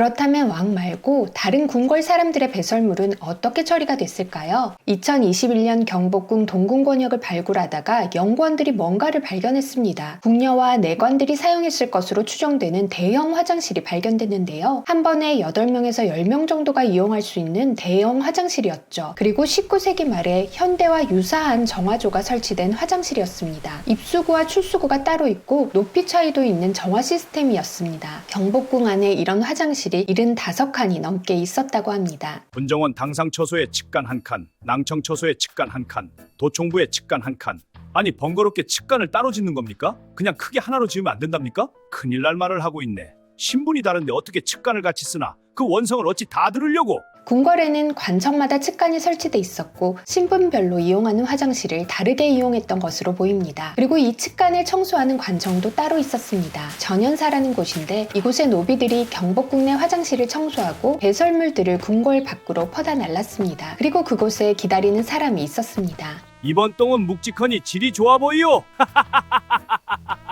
그렇다면 왕 말고 다른 궁궐 사람들의 배설물은 어떻게 처리가 됐을까요? 2021년 경복궁 동궁권역을 발굴하다가 연구원들이 뭔가를 발견했습니다. 궁녀와 내관들이 사용했을 것으로 추정되는 대형 화장실이 발견됐는데요. 한 번에 8명에서 10명 정도가 이용할 수 있는 대형 화장실이었죠. 그리고 19세기 말에 현대와 유사한 정화조가 설치된 화장실이었습니다. 입수구와 출수구가 따로 있고 높이 차이도 있는 정화 시스템이었습니다. 경복궁 안에 이런 화장실이 75칸이 넘게 있었다고 합니다. 분정원 당상처소에 측간 1칸, 낭청처소에 측간 1칸, 도총부에 측간 1칸. 아니 번거롭게 측간을 따로 짓는 겁니까? 그냥 크게 하나로 지으면 안 된답니까? 큰일 날 말을 하고 있네. 신분이 다른데 어떻게 측간을 같이 쓰나? 그 원성을 어찌 다 들으려고? 궁궐에는 관청마다 측간이 설치돼 있었고 신분별로 이용하는 화장실을 다르게 이용했던 것으로 보입니다. 그리고 이 측간을 청소하는 관청도 따로 있었습니다. 전연사라는 곳인데 이곳의 노비들이 경복궁 내 화장실을 청소하고 배설물들을 궁궐 밖으로 퍼다 날랐습니다. 그리고 그곳에 기다리는 사람이 있었습니다. 이번 똥은 묵직하니 질이 좋아 보이요.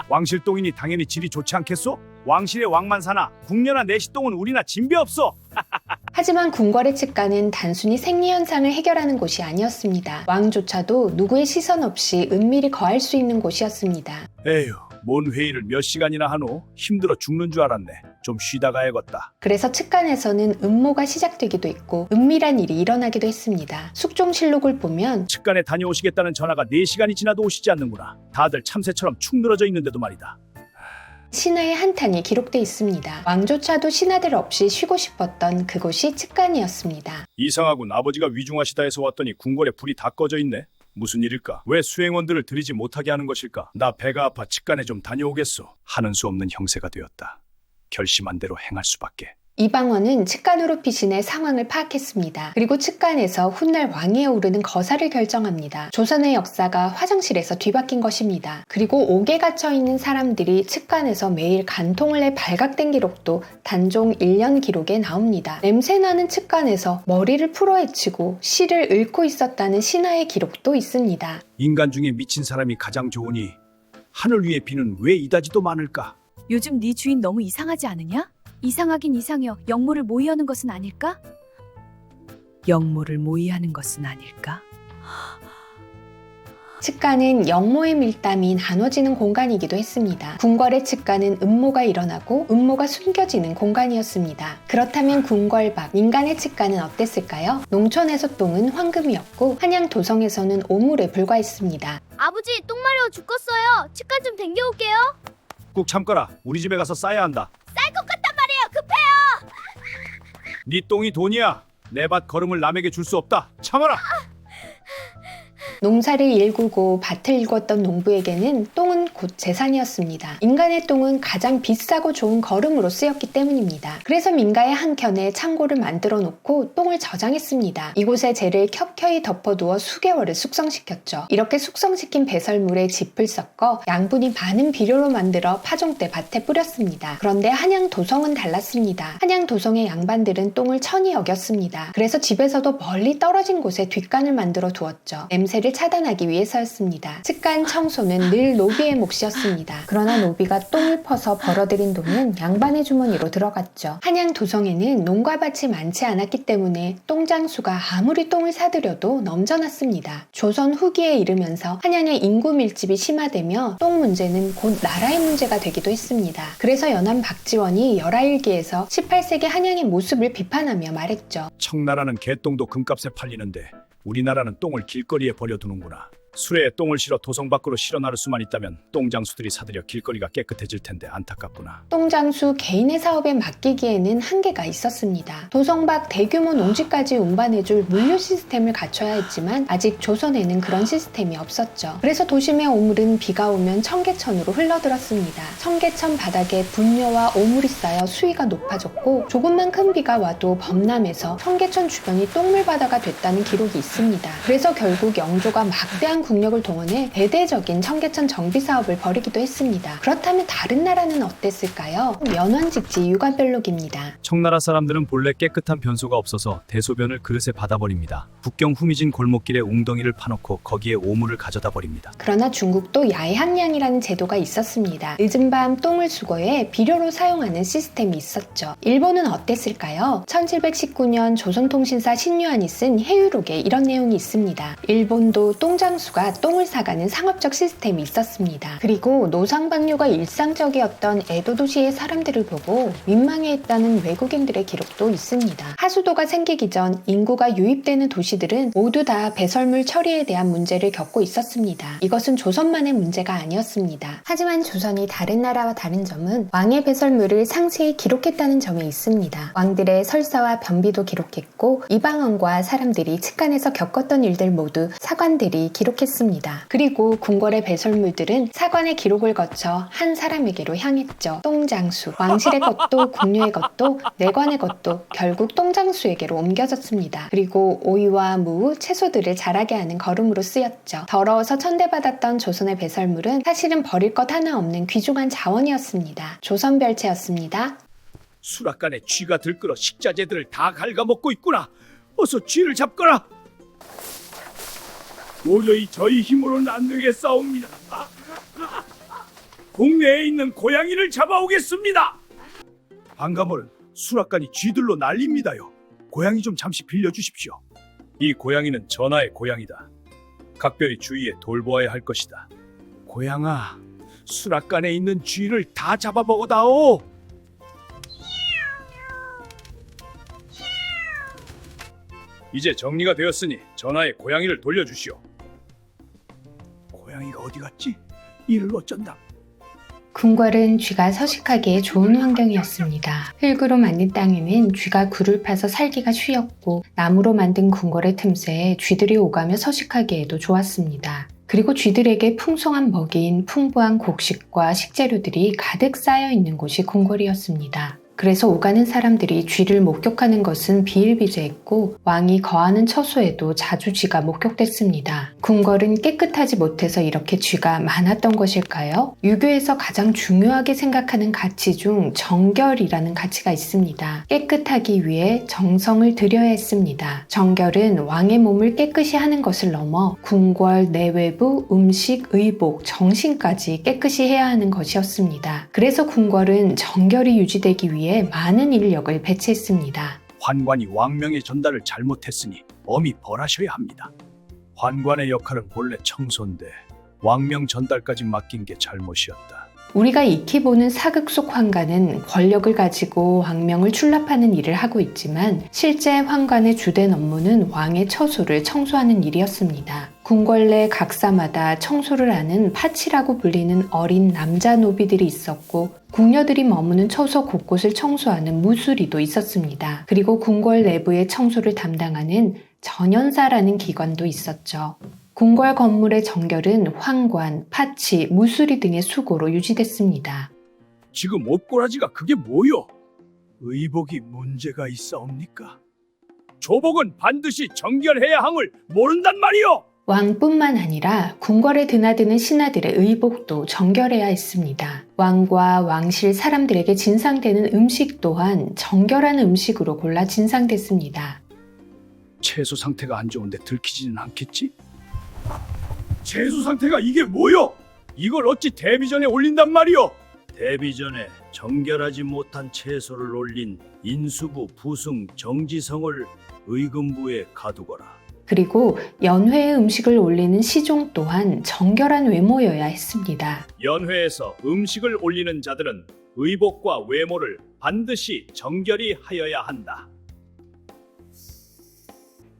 왕실 똥이니 당연히 질이 좋지 않겠소? 왕실에 왕만 사나 궁녀나 내시 똥은 우리나 진배 없어. 하지만 궁궐의 측간은 단순히 생리현상을 해결하는 곳이 아니었습니다. 왕조차도 누구의 시선 없이 은밀히 거할 수 있는 곳이었습니다. 에휴, 뭔 회의를 몇 시간이나 하노? 힘들어 죽는 줄 알았네. 좀 쉬다 가야겠다. 그래서 측간에서는 음모가 시작되기도 했고 은밀한 일이 일어나기도 했습니다. 숙종실록을 보면 측간에 다녀오시겠다는 전화가 4시간이 지나도 오시지 않는구나. 다들 참새처럼 축 늘어져 있는데도 말이다. 신하의 한탄이 기록돼 있습니다. 왕조차도 신하들 없이 쉬고 싶었던 그곳이 측간이었습니다. 이상하군. 아버지가 위중하시다 해서 왔더니 궁궐에 불이 다 꺼져 있네. 무슨 일일까? 왜 수행원들을 들이지 못하게 하는 것일까? 나 배가 아파 측간에 좀 다녀오겠소. 하는 수 없는 형세가 되었다. 결심한 대로 행할 수밖에. 이방원은 측간으로 피신해 상황을 파악했습니다. 그리고 측간에서 훗날 왕위에 오르는 거사를 결정합니다. 조선의 역사가 화장실에서 뒤바뀐 것입니다. 그리고 옥에 갇혀있는 사람들이 측간에서 매일 간통을 해 발각된 기록도 단종 1년 기록에 나옵니다. 냄새나는 측간에서 머리를 풀어헤치고 씨를 읊고 있었다는 신하의 기록도 있습니다. 인간 중에 미친 사람이 가장 좋으니 하늘 위에 비는 왜 이다지도 많을까? 요즘 네 주인 너무 이상하지 않으냐? 이상하긴 이상해요. 영모를 모의하는 것은 아닐까? 영모를 모의하는 것은 아닐까? 측간은 영모의 밀담이 나눠지는 공간이기도 했습니다. 궁궐의 측간은 음모가 일어나고 음모가 숨겨지는 공간이었습니다. 그렇다면 궁궐 밖 인간의 측간은 어땠을까요? 농촌에서 똥은 황금이었고 한양 도성에서는 오물에 불과했습니다. 아버지 똥 마려 죽겠어요. 치과 좀 댕겨올게요. 꾹 참거라. 우리 집에 가서 싸야 한다. 쌀 것 같단 말이에요. 급해요. 네 똥이 돈이야. 내 밭 거름을 남에게 줄 수 없다. 참아라. 농사를 일구고 밭을 일궜던 농부에게는 똥은 곧 재산이었습니다. 인간의 똥은 가장 비싸고 좋은 거름으로 쓰였기 때문입니다. 그래서 민가의 한켠에 창고를 만들어 놓고 똥을 저장했습니다. 이곳에 재를 켜켜이 덮어두어 수개월을 숙성시켰죠. 이렇게 숙성시킨 배설물에 짚을 섞어 양분이 많은 비료로 만들어 파종때 밭에 뿌렸습니다. 그런데 한양 도성은 달랐습니다. 한양 도성의 양반들은 똥을 천히 여겼습니다. 그래서 집에서도 멀리 떨어진 곳에 뒷간을 만들어 두었죠. 냄새를 차단하기 위해서였습니다. 측간 청소는 늘 노비의 몫이었습니다. 그러나 노비가 똥을 퍼서 벌어들인 돈은 양반의 주머니로 들어갔죠. 한양 도성에는 농가 밭이 많지 않았기 때문에 똥장수가 아무리 똥을 사들여도 넘쳐났습니다. 조선 후기에 이르면서 한양의 인구 밀집이 심화되며 똥 문제는 곧 나라의 문제가 되기도 했습니다. 그래서 연암 박지원이 열하일기에서 18세기 한양의 모습을 비판하며 말했죠. 청나라는 개똥도 금값에 팔리는데 우리나라는 똥을 길거리에 버려두는구나. 수레에 똥을 실어 도성 밖으로 실어 나를 수만 있다면 똥장수들이 사들여 길거리가 깨끗해질 텐데 안타깝구나. 똥장수 개인의 사업에 맡기기에는 한계가 있었습니다. 도성 밖 대규모 농지까지 운반해줄 물류 시스템을 갖춰야 했지만 아직 조선에는 그런 시스템이 없었죠. 그래서 도심의 오물은 비가 오면 청계천으로 흘러들었습니다. 청계천 바닥에 분뇨와 오물이 쌓여 수위가 높아졌고 조금만 큰 비가 와도 범람해서 청계천 주변이 똥물바다가 됐다는 기록이 있습니다. 그래서 결국 영조가 막대한 국력을 동원해 대대적인 청계천 정비 사업을 벌이기도 했습니다. 그렇다면 다른 나라는 어땠을까요? 면원직지 육아별록입니다. 청나라 사람들은 본래 깨끗한 변소가 없어서 대소변을 그릇에 받아버립니다. 국경 후미진 골목길에 웅덩이를 파놓고 거기에 오물을 가져다 버립니다. 그러나 중국도 야해항량이라는 제도가 있었습니다. 늦은 밤 똥을 수거해 비료로 사용하는 시스템이 있었죠. 일본은 어땠을까요? 1719년 조선통신사 신유한이 쓴 해유록에 이런 내용이 있습니다. 일본도 똥장수가 똥을 사가는 상업적 시스템이 있었습니다. 그리고 노상방뇨가 일상적이었던 에도 도시의 사람들을 보고 민망해했다는 외국인들의 기록도 있습니다. 하수도가 생기기 전 인구가 유입되는 도시들은 모두 다 배설물 처리에 대한 문제를 겪고 있었습니다. 이것은 조선만의 문제가 아니었습니다. 하지만 조선이 다른 나라와 다른 점은 왕의 배설물을 상세히 기록했다는 점에 있습니다. 왕들의 설사와 변비도 기록했고 이방원과 사람들이 측간에서 겪었던 일들 모두 사관들이 기록했습니다. 그리고 궁궐의 배설물들은 사관의 기록을 거쳐 한 사람에게로 향했죠. 똥장수. 왕실의 것도 궁녀의 것도 내관의 것도 결국 똥장수에게로 옮겨졌습니다. 그리고 오이와 무, 채소들을 자라게 하는 거름으로 쓰였죠. 더러워서 천대받았던 조선의 배설물은 사실은 버릴 것 하나 없는 귀중한 자원이었습니다. 조선별채였습니다. 수락관에 쥐가 들끓어 식자재들을 다 갉아먹고 있구나. 어서 쥐를 잡거라. 도저히 저희 힘으로는 안 되겠사옵니다. 국내에 있는 고양이를 잡아오겠습니다. 반가물은 수락관이 쥐들로 난립니다요. 고양이 좀 잠시 빌려주십시오. 이 고양이는 전하의 고양이다. 각별히 주의해 돌보아야 할 것이다. 고양아, 수락관에 있는 쥐를 다 잡아먹어다오. 이제 정리가 되었으니 전하의 고양이를 돌려주시오. 고양이가 어디 갔지? 이를 어쩐다. 궁궐은 쥐가 서식하기에 좋은 환경이었습니다. 흙으로 만든 땅에는 쥐가 굴을 파서 살기가 쉬웠고 나무로 만든 궁궐의 틈새에 쥐들이 오가며 서식하기에도 좋았습니다. 그리고 쥐들에게 풍성한 먹이인 풍부한 곡식과 식재료들이 가득 쌓여 있는 곳이 궁궐이었습니다. 그래서 오가는 사람들이 쥐를 목격하는 것은 비일비재했고 왕이 거하는 처소에도 자주 쥐가 목격됐습니다. 궁궐은 깨끗하지 못해서 이렇게 쥐가 많았던 것일까요? 유교에서 가장 중요하게 생각하는 가치 중 정결이라는 가치가 있습니다. 깨끗하기 위해 정성을 들여야 했습니다. 정결은 왕의 몸을 깨끗이 하는 것을 넘어 궁궐 내외부, 음식, 의복, 정신까지 깨끗이 해야 하는 것이었습니다. 그래서 궁궐은 정결이 유지되기 위해 많은 인력을 배치했습니다. 환관이 왕명의 전달을 잘못했으니 엄히 벌하셔야 합니다. 환관의 역할은 본래 청소인데 왕명 전달까지 맡긴 게 잘못이었다. 우리가 익히 보는 사극 속 환관은 권력을 가지고 왕명을 출납하는 일을 하고 있지만 실제 환관의 주된 업무는 왕의 처소를 청소하는 일이었습니다. 궁궐 내 각사마다 청소를 하는 파치라고 불리는 어린 남자 노비들이 있었고 궁녀들이 머무는 처소 곳곳을 청소하는 무수리도 있었습니다. 그리고 궁궐 내부의 청소를 담당하는 전연사라는 기관도 있었죠. 궁궐 건물의 정결은 환관, 파치, 무수리 등의 수고로 유지됐습니다. 지금 옷꼬라지가 그게 뭐요? 의복이 문제가 있사옵니까? 조복은 반드시 정결해야 함을 모른단 말이요! 왕뿐만 아니라 궁궐에 드나드는 신하들의 의복도 정결해야 했습니다. 왕과 왕실 사람들에게 진상되는 음식 또한 정결한 음식으로 골라 진상됐습니다. 채소 상태가 안 좋은데 들키지는 않겠지? 채소 상태가 이게 뭐요? 이걸 어찌 대비전에 올린단 말이요? 대비전에 정결하지 못한 채소를 올린 인수부, 부승, 정지성을 의금부에 가두거라. 그리고 연회에 음식을 올리는 시종 또한 정결한 외모여야 했습니다. 연회에서 음식을 올리는 자들은 의복과 외모를 반드시 정결히 하여야 한다.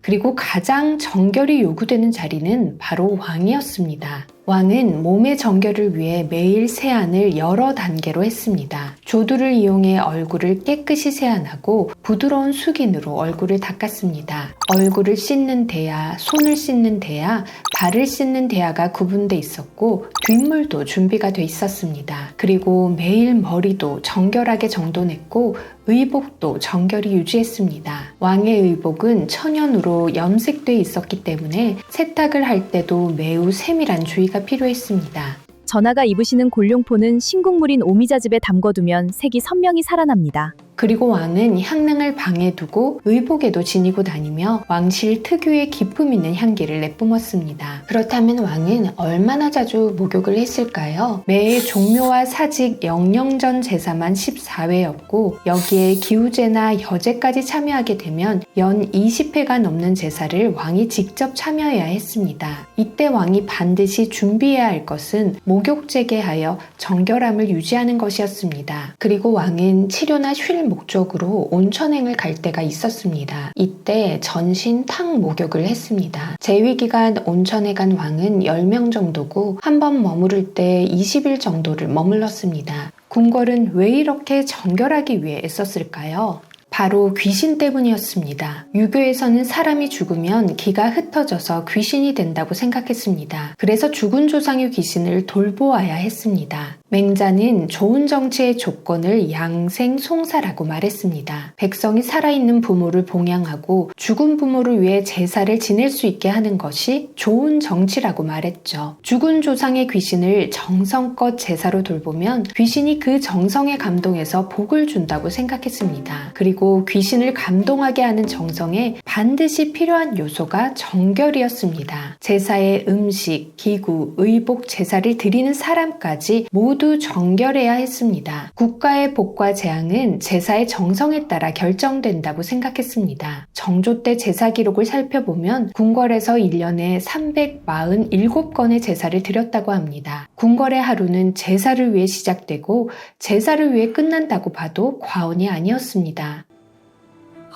그리고 가장 정결이 요구되는 자리는 바로 왕이었습니다. 왕은 몸의 정결을 위해 매일 세안을 여러 단계로 했습니다. 조두를 이용해 얼굴을 깨끗이 세안하고 부드러운 수긴으로 얼굴을 닦았습니다. 얼굴을 씻는 대야, 손을 씻는 대야, 발을 씻는 대야가 구분돼 있었고 뒷물도 준비가 돼 있었습니다. 그리고 매일 머리도 정결하게 정돈했고 의복도 정결히 유지했습니다. 왕의 의복은 천연으로 염색돼 있었기 때문에 세탁을 할 때도 매우 세밀한 주의가 필요했습니다. 전하가 입으시는 골룡포는 신국물인 오미자즙에 담궈두면 색이 선명히 살아납니다. 그리고 왕은 향릉을 방에 두고 의복에도 지니고 다니며 왕실 특유의 기품 있는 향기를 내뿜었습니다. 그렇다면 왕은 얼마나 자주 목욕을 했을까요? 매해 종묘와 사직, 영령전 제사만 14회였고 여기에 기우제나 여제까지 참여하게 되면 연 20회가 넘는 제사를 왕이 직접 참여해야 했습니다. 이때 왕이 반드시 준비해야 할 것은 목욕제게 하여 정결함을 유지하는 것이었습니다. 그리고 왕은 치료나 쉴 목적으로 온천행을 갈 때가 있었습니다. 이때 전신 탕 목욕을 했습니다. 재위기간 온천에 간 왕은 10명 정도고 한 번 머무를 때 20일 정도를 머물렀습니다. 궁궐은 왜 이렇게 정결하기 위해 애썼을까요? 바로 귀신 때문이었습니다. 유교에서는 사람이 죽으면 기가 흩어져서 귀신이 된다고 생각했습니다. 그래서 죽은 조상의 귀신을 돌보아야 했습니다. 맹자는 좋은 정치의 조건을 양생송사라고 말했습니다. 백성이 살아있는 부모를 봉양하고 죽은 부모를 위해 제사를 지낼 수 있게 하는 것이 좋은 정치라고 말했죠. 죽은 조상의 귀신을 정성껏 제사로 돌보면 귀신이 그 정성에 감동해서 복을 준다고 생각했습니다. 그리고 귀신을 감동하게 하는 정성에 반드시 필요한 요소가 정결이었습니다. 제사에 음식, 기구, 의복, 제사를 드리는 사람까지 모두 정결해야 했습니다. 국가의 복과 재앙은 제사의 정성에 따라 결정된다고 생각했습니다. 정조 때 제사 기록을 살펴보면 궁궐에서 1년에 347건의 제사를 드렸다고 합니다. 궁궐의 하루는 제사를 위해 시작되고 제사를 위해 끝난다고 봐도 과언이 아니었습니다.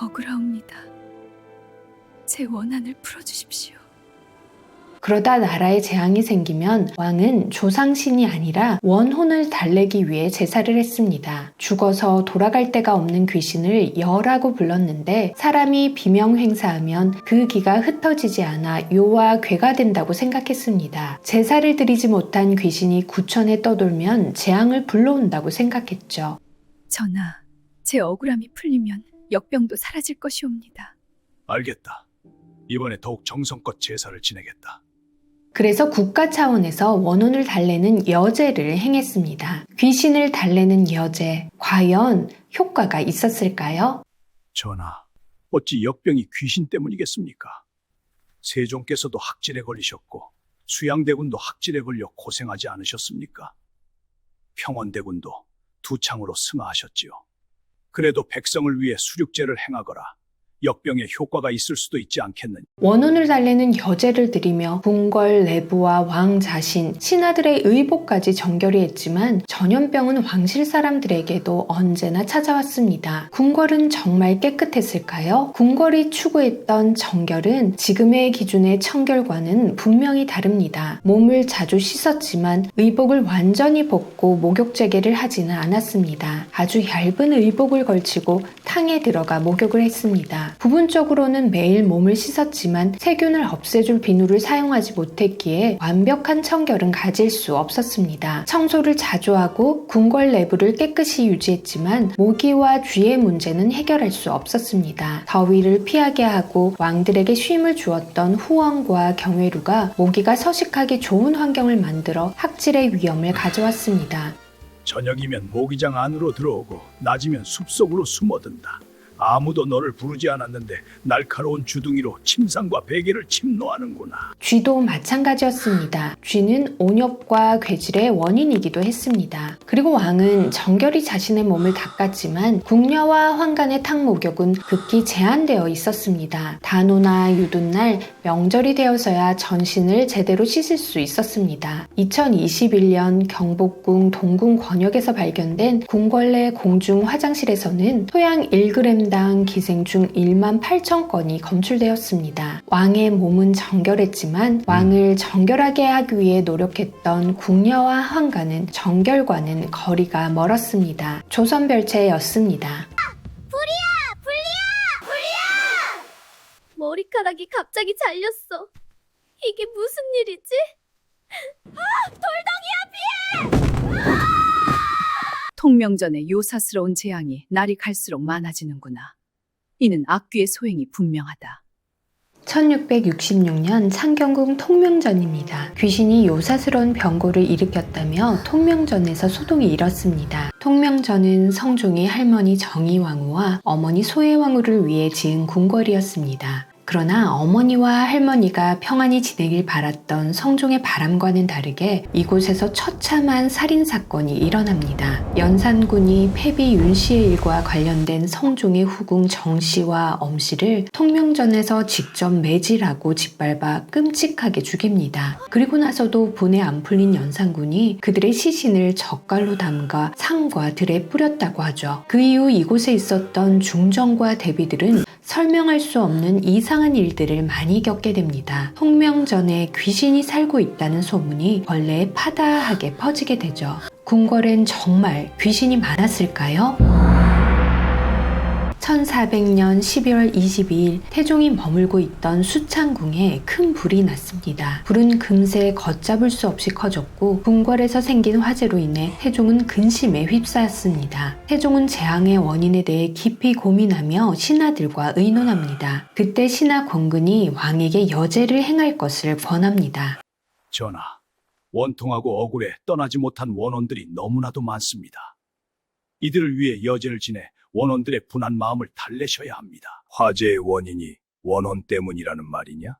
억울하옵니다. 제 원한을 풀어주십시오. 그러다 나라에 재앙이 생기면 왕은 조상신이 아니라 원혼을 달래기 위해 제사를 했습니다. 죽어서 돌아갈 데가 없는 귀신을 여라고 불렀는데 사람이 비명 행사하면 그 기가 흩어지지 않아 요와 괴가 된다고 생각했습니다. 제사를 드리지 못한 귀신이 구천에 떠돌면 재앙을 불러온다고 생각했죠. 전하, 제 억울함이 풀리면 역병도 사라질 것이옵니다. 알겠다. 이번에 더욱 정성껏 제사를 지내겠다. 그래서 국가 차원에서 원혼을 달래는 여제를 행했습니다. 귀신을 달래는 여제, 과연 효과가 있었을까요? 전하, 어찌 역병이 귀신 때문이겠습니까? 세종께서도 학질에 걸리셨고 수양대군도 학질에 걸려 고생하지 않으셨습니까? 평원대군도 두창으로 승하하셨지요. 그래도 백성을 위해 수륙제를 행하거라 역병에 효과가 있을 수도 있지 않겠느냐. 원혼을 달래는 여제를 드리며 궁궐 내부와 왕 자신, 신하들의 의복까지 정결히 했지만 전염병은 왕실 사람들에게도 언제나 찾아왔습니다. 궁궐은 정말 깨끗했을까요? 궁궐이 추구했던 정결은 지금의 기준의 청결과는 분명히 다릅니다. 몸을 자주 씻었지만 의복을 완전히 벗고 목욕재개를 하지는 않았습니다. 아주 얇은 의복을 걸치고 탕에 들어가 목욕을 했습니다. 부분적으로는 매일 몸을 씻었지만 세균을 없애줄 비누를 사용하지 못했기에 완벽한 청결은 가질 수 없었습니다. 청소를 자주 하고 궁궐 내부를 깨끗이 유지했지만 모기와 쥐의 문제는 해결할 수 없었습니다. 더위를 피하게 하고 왕들에게 쉼을 주었던 후원과 경회루가 모기가 서식하기 좋은 환경을 만들어 학질의 위험을 가져왔습니다. 저녁이면 모기장 안으로 들어오고 낮이면 숲속으로 숨어든다. 아무도 너를 부르지 않았는데 날카로운 주둥이로 침상과 베개를 침노하는구나. 쥐도 마찬가지였습니다. 쥐는 온역과 괴질의 원인이기도 했습니다. 그리고 왕은 정결히 자신의 몸을 닦았지만 궁녀와 환관의 탕목욕은 극히 제한되어 있었습니다. 단오나 유둔날 명절이 되어서야 전신을 제대로 씻을 수 있었습니다. 2021년 경복궁 동궁 권역에서 발견된 궁궐 내 공중 화장실에서는 토양 1g 년당 기생충 1만 8천 건이 검출되었습니다. 왕의 몸은 정결했지만 왕을 정결하게 하기 위해 노력했던 궁녀와 환관은 정결과는 거리가 멀었습니다. 조선별체였습니다. 머리카락이 갑자기 잘렸어. 이게 무슨 일이지? 통명전의 요사스러운 재앙이 날이 갈수록 많아지는구나. 이는 악귀의 소행이 분명하다. 1666년 창경궁 통명전입니다. 귀신이 요사스러운 병고를 일으켰다며 통명전에서 소동이 일었습니다. 통명전은 성종의 할머니 정의왕후와 어머니 소혜왕후를 위해 지은 궁궐이었습니다. 그러나 어머니와 할머니가 평안히 지내길 바랐던 성종의 바람과는 다르게 이곳에서 처참한 살인사건이 일어납니다. 연산군이 패비 윤씨의 일과 관련된 성종의 후궁 정씨와 엄씨를 통명전에서 직접 매질하고 짓밟아 끔찍하게 죽입니다. 그리고 나서도 분에 안 풀린 연산군이 그들의 시신을 젓갈로 담가 상과 들에 뿌렸다고 하죠. 그 이후 이곳에 있었던 중정과 대비들은 설명할 수 없는 이상한 일들을 많이 겪게 됩니다. 통명전에 귀신이 살고 있다는 소문이 원래 파다하게 퍼지게 되죠. 궁궐엔 정말 귀신이 많았을까요? 1400년 12월 22일 태종이 머물고 있던 수창궁에 큰 불이 났습니다. 불은 금세 걷잡을 수 없이 커졌고 궁궐에서 생긴 화재로 인해 태종은 근심에 휩싸였습니다. 태종은 재앙의 원인에 대해 깊이 고민하며 신하들과 의논합니다. 그때 신하 권근이 왕에게 여제를 행할 것을 권합니다. 전하, 원통하고 억울해 떠나지 못한 원혼들이 너무나도 많습니다. 이들을 위해 여제를 지내 원혼들의 분한 마음을 달래셔야 합니다. 화재의 원인이 원혼 때문이라는 말이냐?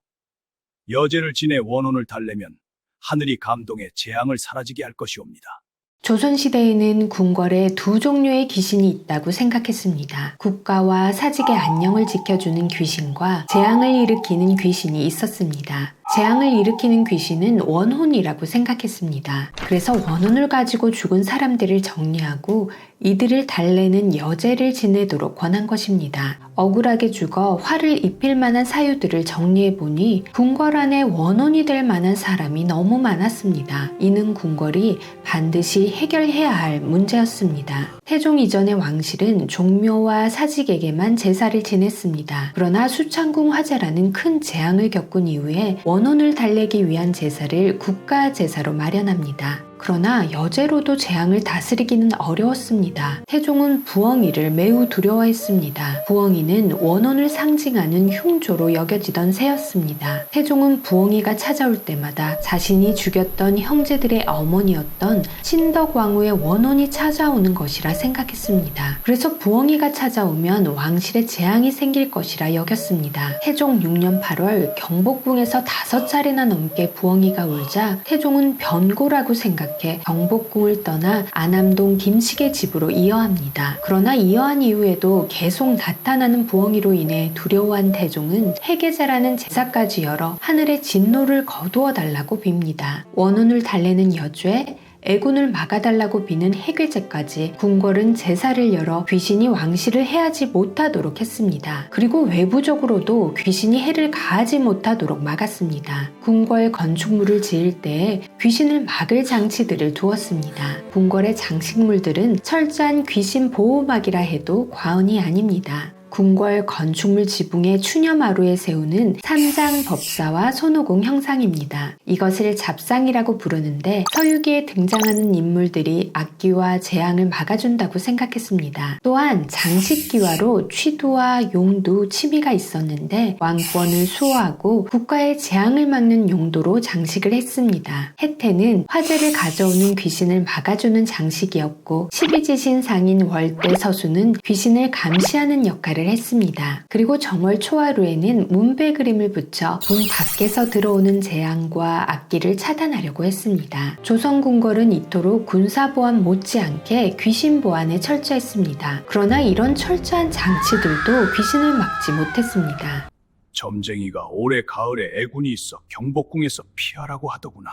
여제를 지내 원혼을 달래면 하늘이 감동해 재앙을 사라지게 할 것이옵니다. 조선시대에는 궁궐에 두 종류의 귀신이 있다고 생각했습니다. 국가와 사직의 안녕을 지켜주는 귀신과 재앙을 일으키는 귀신이 있었습니다. 재앙을 일으키는 귀신은 원혼이라고 생각했습니다. 그래서 원혼을 가지고 죽은 사람들을 정리하고 이들을 달래는 여제를 지내도록 권한 것입니다. 억울하게 죽어 화를 입힐 만한 사유들을 정리해보니 궁궐 안에 원혼이 될 만한 사람이 너무 많았습니다. 이는 궁궐이 반드시 해결해야 할 문제였습니다. 태종 이전의 왕실은 종묘와 사직에게만 제사를 지냈습니다. 그러나 수창궁 화재라는 큰 재앙을 겪은 이후에 원혼을 달래기 위한 제사를 국가 제사로 마련합니다. 그러나 여제로도 재앙을 다스리기는 어려웠습니다. 태종은 부엉이를 매우 두려워했습니다. 부엉이는 원혼을 상징하는 흉조로 여겨지던 새였습니다. 태종은 부엉이가 찾아올 때마다 자신이 죽였던 형제들의 어머니였던 신덕왕후의 원혼이 찾아오는 것이라 생각했습니다. 그래서 부엉이가 찾아오면 왕실에 재앙이 생길 것이라 여겼습니다. 태종 6년 8월 경복궁에서 5차례나 넘게 부엉이가 울자 태종은 변고라고 생각해 경복궁을 떠나 안암동 김씨의 집으로 이어합니다. 그러나 이어한 이후에도 계속 나타나는 부엉이로 인해 두려워한 태종은 해계제라는 제사까지 열어 하늘의 진노를 거두어 달라고 빕니다. 원혼을 달래는 여죄, 애군을 막아달라고 비는 해괴제까지 궁궐은 제사를 열어 귀신이 왕실을 해하지 못하도록 했습니다. 그리고 외부적으로도 귀신이 해를 가하지 못하도록 막았습니다. 궁궐 건축물을 지을 때 귀신을 막을 장치들을 두었습니다. 궁궐의 장식물들은 철저한 귀신 보호막이라 해도 과언이 아닙니다. 궁궐 건축물 지붕의 추녀마루에 세우는 삼장법사와 손오공 형상입니다. 이것을 잡상이라고 부르는데 서유기에 등장하는 인물들이 악기와 재앙을 막아준다고 생각했습니다. 또한 장식기와로 취두와 용두, 치미가 있었는데 왕권을 수호하고 국가의 재앙을 막는 용도로 장식을 했습니다. 해태는 화재를 가져오는 귀신을 막아주는 장식이었고 십이지신 상인 월대 서수는 귀신을 감시하는 역할을 했습니다. 그리고 정월 초하루에는 문배 그림을 붙여 궁 밖에서 들어오는 재앙과 악기를 차단하려고 했습니다. 조선 궁궐은 이토록 군사보안 못지않게 귀신 보안에 철저했습니다. 그러나 이런 철저한 장치들도 귀신을 막지 못했습니다. 점쟁이가 올해 가을에 애군이 있어 경복궁에서 피하라고 하더구나.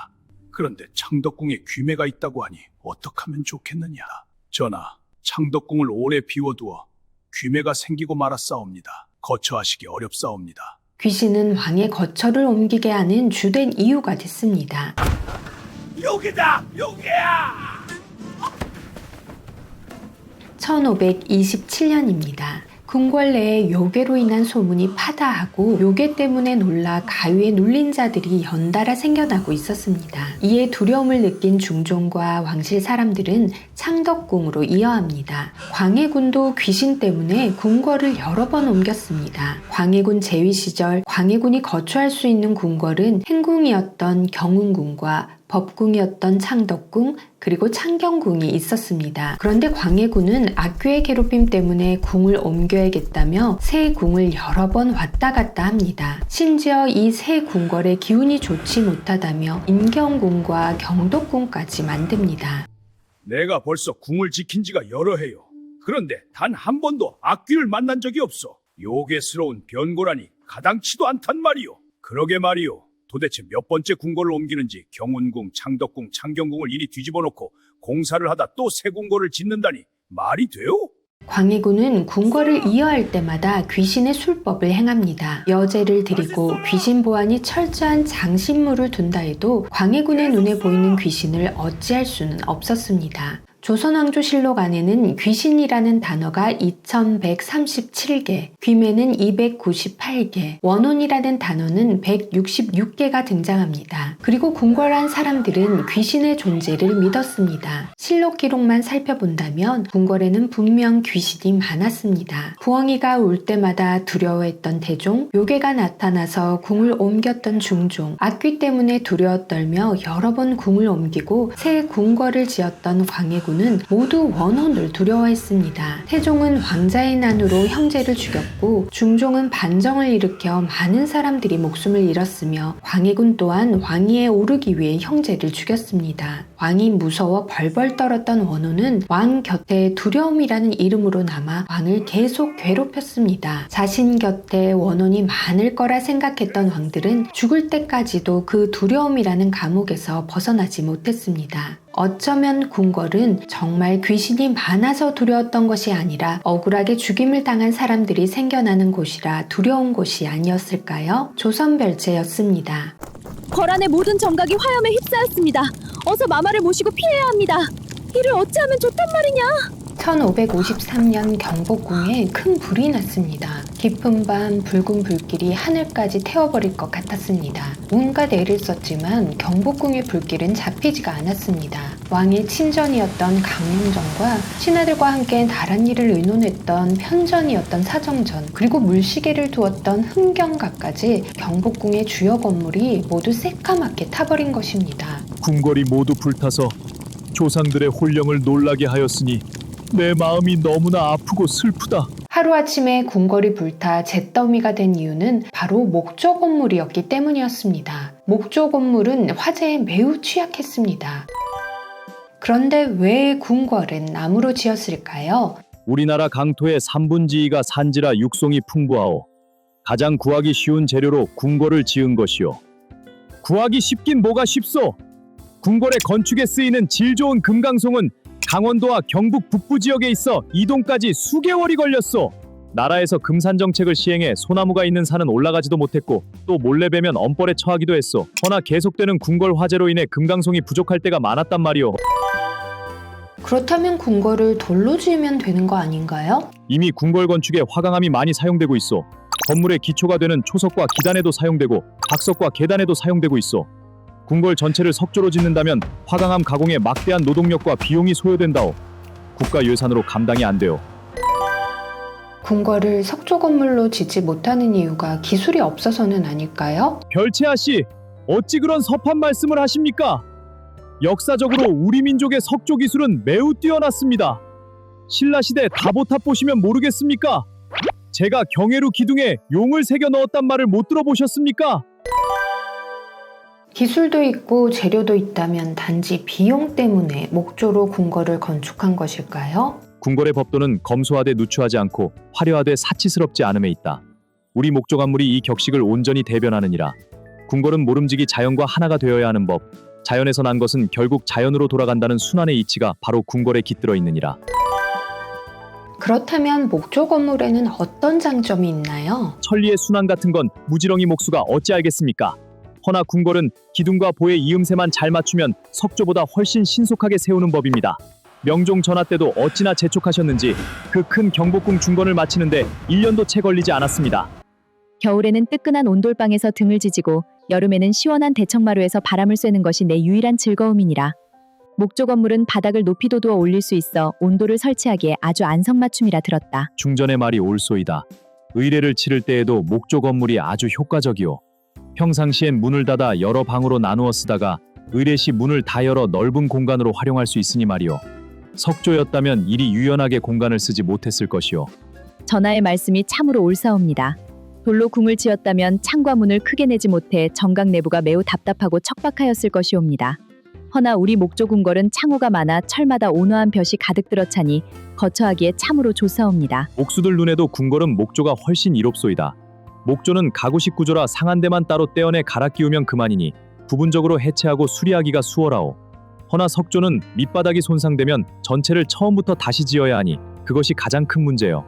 그런데 창덕궁에 귀매가 있다고 하니 어떡하면 좋겠느냐. 전하, 창덕궁을 오래 비워두어 귀매가 생기고 말았사옵니다. 거처하시기 어렵사옵니다. 귀신은 왕의 거처를 옮기게 하는 주된 이유가 됐습니다. 여기다! 여기야! 1527년입니다. 궁궐 내에 요괴로 인한 소문이 파다하고 요괴 때문에 놀라 가위에 눌린 자들이 연달아 생겨나고 있었습니다. 이에 두려움을 느낀 중종과 왕실 사람들은 창덕궁으로 이어합니다. 광해군도 귀신 때문에 궁궐을 여러 번 옮겼습니다. 광해군 재위 시절 광해군이 거주할 수 있는 궁궐은 행궁이었던 경운궁과 법궁이었던 창덕궁, 그리고 창경궁이 있었습니다. 그런데 광해군은 악귀의 괴롭힘 때문에 궁을 옮겨야겠다며 새 궁을 여러 번 왔다 갔다 합니다. 심지어 이 새 궁궐의 기운이 좋지 못하다며 인경궁과 경덕궁까지 만듭니다. 내가 벌써 궁을 지킨 지가 여러 해요. 그런데 단 한 번도 악귀를 만난 적이 없어. 요괴스러운 변고라니 가당치도 않단 말이요. 그러게 말이요. 도대체 몇 번째 궁궐을 옮기는지 경운궁, 창덕궁, 창경궁을 이리 뒤집어 놓고 공사를 하다 또 새 궁궐을 짓는다니 말이 돼요? 광해군은 궁궐을 이어할 때마다 귀신의 술법을 행합니다. 여제를 드리고 귀신 보안이 철저한 장신무를 둔다 해도 광해군의 눈에 보이는 귀신을 어찌할 수는 없었습니다. 조선왕조실록 안에는 귀신이라는 단어가 2137개, 귀매는 298개, 원혼이라는 단어는 166개가 등장합니다. 그리고 궁궐한 사람들은 귀신의 존재를 믿었습니다. 실록 기록만 살펴본다면 궁궐에는 분명 귀신이 많았습니다. 부엉이가 울 때마다 두려워했던 대종, 요괴가 나타나서 궁을 옮겼던 중종, 악귀 때문에 두려워 떨며 여러 번 궁을 옮기고 새 궁궐을 지었던 광해군 은 모두 원혼을 두려워했습니다. 태종은 왕자의 난으로 형제를 죽였고 중종은 반정을 일으켜 많은 사람들이 목숨을 잃었으며 광해군 또한 왕위에 오르기 위해 형제를 죽였습니다. 왕이 무서워 벌벌 떨었던 원혼은 왕 곁에 두려움이라는 이름으로 남아 왕을 계속 괴롭혔습니다. 자신 곁에 원혼이 많을 거라 생각했던 왕들은 죽을 때까지도 그 두려움이라는 감옥에서 벗어나지 못했습니다. 어쩌면 궁궐은 정말 귀신이 많아서 두려웠던 것이 아니라 억울하게 죽임을 당한 사람들이 생겨나는 곳이라 두려운 곳이 아니었을까요? 조선별제였습니다. 거란의 모든 정각이 화염에 휩싸였습니다. 어서 마마를 모시고 피해야 합니다. 이를 어찌하면 좋단 말이냐? 1553년 경복궁에 큰 불이 났습니다. 깊은 밤 붉은 불길이 하늘까지 태워버릴 것 같았습니다. 온갖 애를 썼지만 경복궁의 불길은 잡히지가 않았습니다. 왕의 친전이었던 강릉전과 신하들과 함께 나란 일을 의논했던 편전이었던 사정전, 그리고 물시계를 두었던 흥경각까지 경복궁의 주요 건물이 모두 새까맣게 타버린 것입니다. 궁궐이 모두 불타서 조상들의 혼령을 놀라게 하였으니 내 마음이 너무나 아프고 슬프다. 하루아침에 궁궐이 불타 잿더미가 된 이유는 바로 목조 건물이었기 때문이었습니다. 목조 건물은 화재에 매우 취약했습니다. 그런데 왜 궁궐은 나무로 지었을까요? 우리나라 강토의 3분지이가 산지라 육송이 풍부하오. 가장 구하기 쉬운 재료로 궁궐을 지은 것이오. 구하기 쉽긴 뭐가 쉽소. 궁궐의 건축에 쓰이는 질 좋은 금강송은 강원도와 경북 북부 지역에 있어 이동까지 수개월이 걸렸소. 나라에서 금산 정책을 시행해 소나무가 있는 산은 올라가지도 못했고 또 몰래 베면 엄벌에 처하기도 했소. 허나 계속되는 궁궐 화재로 인해 금강송이 부족할 때가 많았단 말이오. 그렇다면 궁궐을 돌로 지으면 되는 거 아닌가요? 이미 궁궐 건축에 화강암이 많이 사용되고 있어. 건물의 기초가 되는 초석과 기단에도 사용되고 박석과 계단에도 사용되고 있어. 궁궐 전체를 석조로 짓는다면 화강암 가공에 막대한 노동력과 비용이 소요된다오. 국가 예산으로 감당이 안 돼요. 궁궐을 석조 건물로 짓지 못하는 이유가 기술이 없어서는 아닐까요? 별채아 씨, 어찌 그런 섭한 말씀을 하십니까? 역사적으로 우리 민족의 석조 기술은 매우 뛰어났습니다. 신라시대 다보탑 보시면 모르겠습니까? 제가 경회루 기둥에 용을 새겨 넣었단 말을 못 들어보셨습니까? 기술도 있고 재료도 있다면 단지 비용 때문에 목조로 궁궐을 건축한 것일까요? 궁궐의 법도는 검소하되 누추하지 않고 화려하되 사치스럽지 않음에 있다. 우리 목조 관물이 이 격식을 온전히 대변하느니라. 궁궐은 모름지기 자연과 하나가 되어야 하는 법. 자연에서 난 것은 결국 자연으로 돌아간다는 순환의 이치가 바로 궁궐에 깃들어 있느니라. 그렇다면 목조 건물에는 어떤 장점이 있나요? 천리의 순환 같은 건 무지렁이 목수가 어찌 알겠습니까? 허나 궁궐은 기둥과 보의 이음새만 잘 맞추면 석조보다 훨씬 신속하게 세우는 법입니다. 명종 전하 때도 어찌나 재촉하셨는지 그 큰 경복궁 중건을 마치는데 1년도 채 걸리지 않았습니다. 겨울에는 뜨끈한 온돌방에서 등을 지지고 여름에는 시원한 대청마루에서 바람을 쐬는 것이 내 유일한 즐거움이니라. 목조 건물은 바닥을 높이 돋우어 올릴 수 있어 온도를 설치하기에 아주 안성맞춤이라 들었다. 중전의 말이 옳소이다. 의례를 치를 때에도 목조 건물이 아주 효과적이오. 평상시엔 문을 닫아 여러 방으로 나누어 쓰다가 의례시 문을 다 열어 넓은 공간으로 활용할 수 있으니 말이오. 석조였다면 이리 유연하게 공간을 쓰지 못했을 것이오. 전하의 말씀이 참으로 옳사옵니다. 돌로 궁을 지었다면 창과 문을 크게 내지 못해 정각 내부가 매우 답답하고 척박하였을 것이옵니다. 허나 우리 목조 궁궐은 창호가 많아 철마다 온화한 볕이 가득 들어차니 거처하기에 참으로 좋사옵니다. 옥수들 눈에도 궁궐은 목조가 훨씬 이롭소이다. 목조는 가구식 구조라 상한 데만 따로 떼어내 갈아 끼우면 그만이니 부분적으로 해체하고 수리하기가 수월하오. 허나 석조는 밑바닥이 손상되면 전체를 처음부터 다시 지어야 하니 그것이 가장 큰 문제요.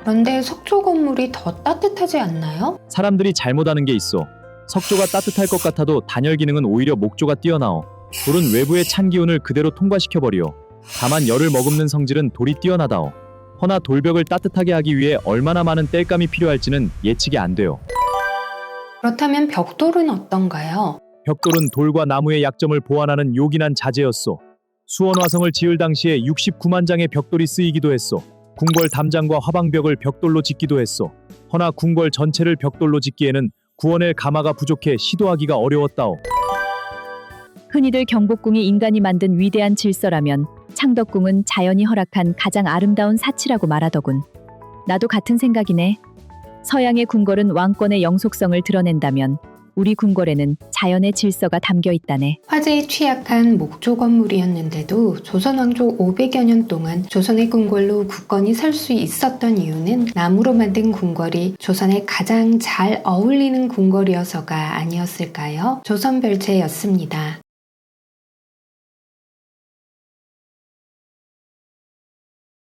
그런데 석조 건물이 더 따뜻하지 않나요? 사람들이 잘못하는 게 있어. 석조가 따뜻할 것 같아도 단열 기능은 오히려 목조가 뛰어나오. 돌은 외부의 찬 기운을 그대로 통과시켜버리오. 다만 열을 머금는 성질은 돌이 뛰어나다오. 허나 돌벽을 따뜻하게 하기 위해 얼마나 많은 땔감이 필요할지는 예측이 안 돼요. 그렇다면 벽돌은 어떤가요? 벽돌은 돌과 나무의 약점을 보완하는 요긴한 자재였소. 수원화성을 지을 당시에 69만 장의 벽돌이 쓰이기도 했소. 궁궐 담장과 화방벽을 벽돌로 짓기도 했소. 허나 궁궐 전체를 벽돌로 짓기에는 구워낼 가마가 부족해 시도하기가 어려웠다오. 흔히들 경복궁이 인간이 만든 위대한 질서라면 창덕궁은 자연이 허락한 가장 아름다운 사치라고 말하더군. 나도 같은 생각이네. 서양의 궁궐은 왕권의 영속성을 드러낸다면 우리 궁궐에는 자연의 질서가 담겨 있다네. 화재에 취약한 목조 건물이었는데도 조선 왕조 500여 년 동안 조선의 궁궐로 굳건히 설 수 있었던 이유는 나무로 만든 궁궐이 조선에 가장 잘 어울리는 궁궐이어서가 아니었을까요? 조선별제였습니다.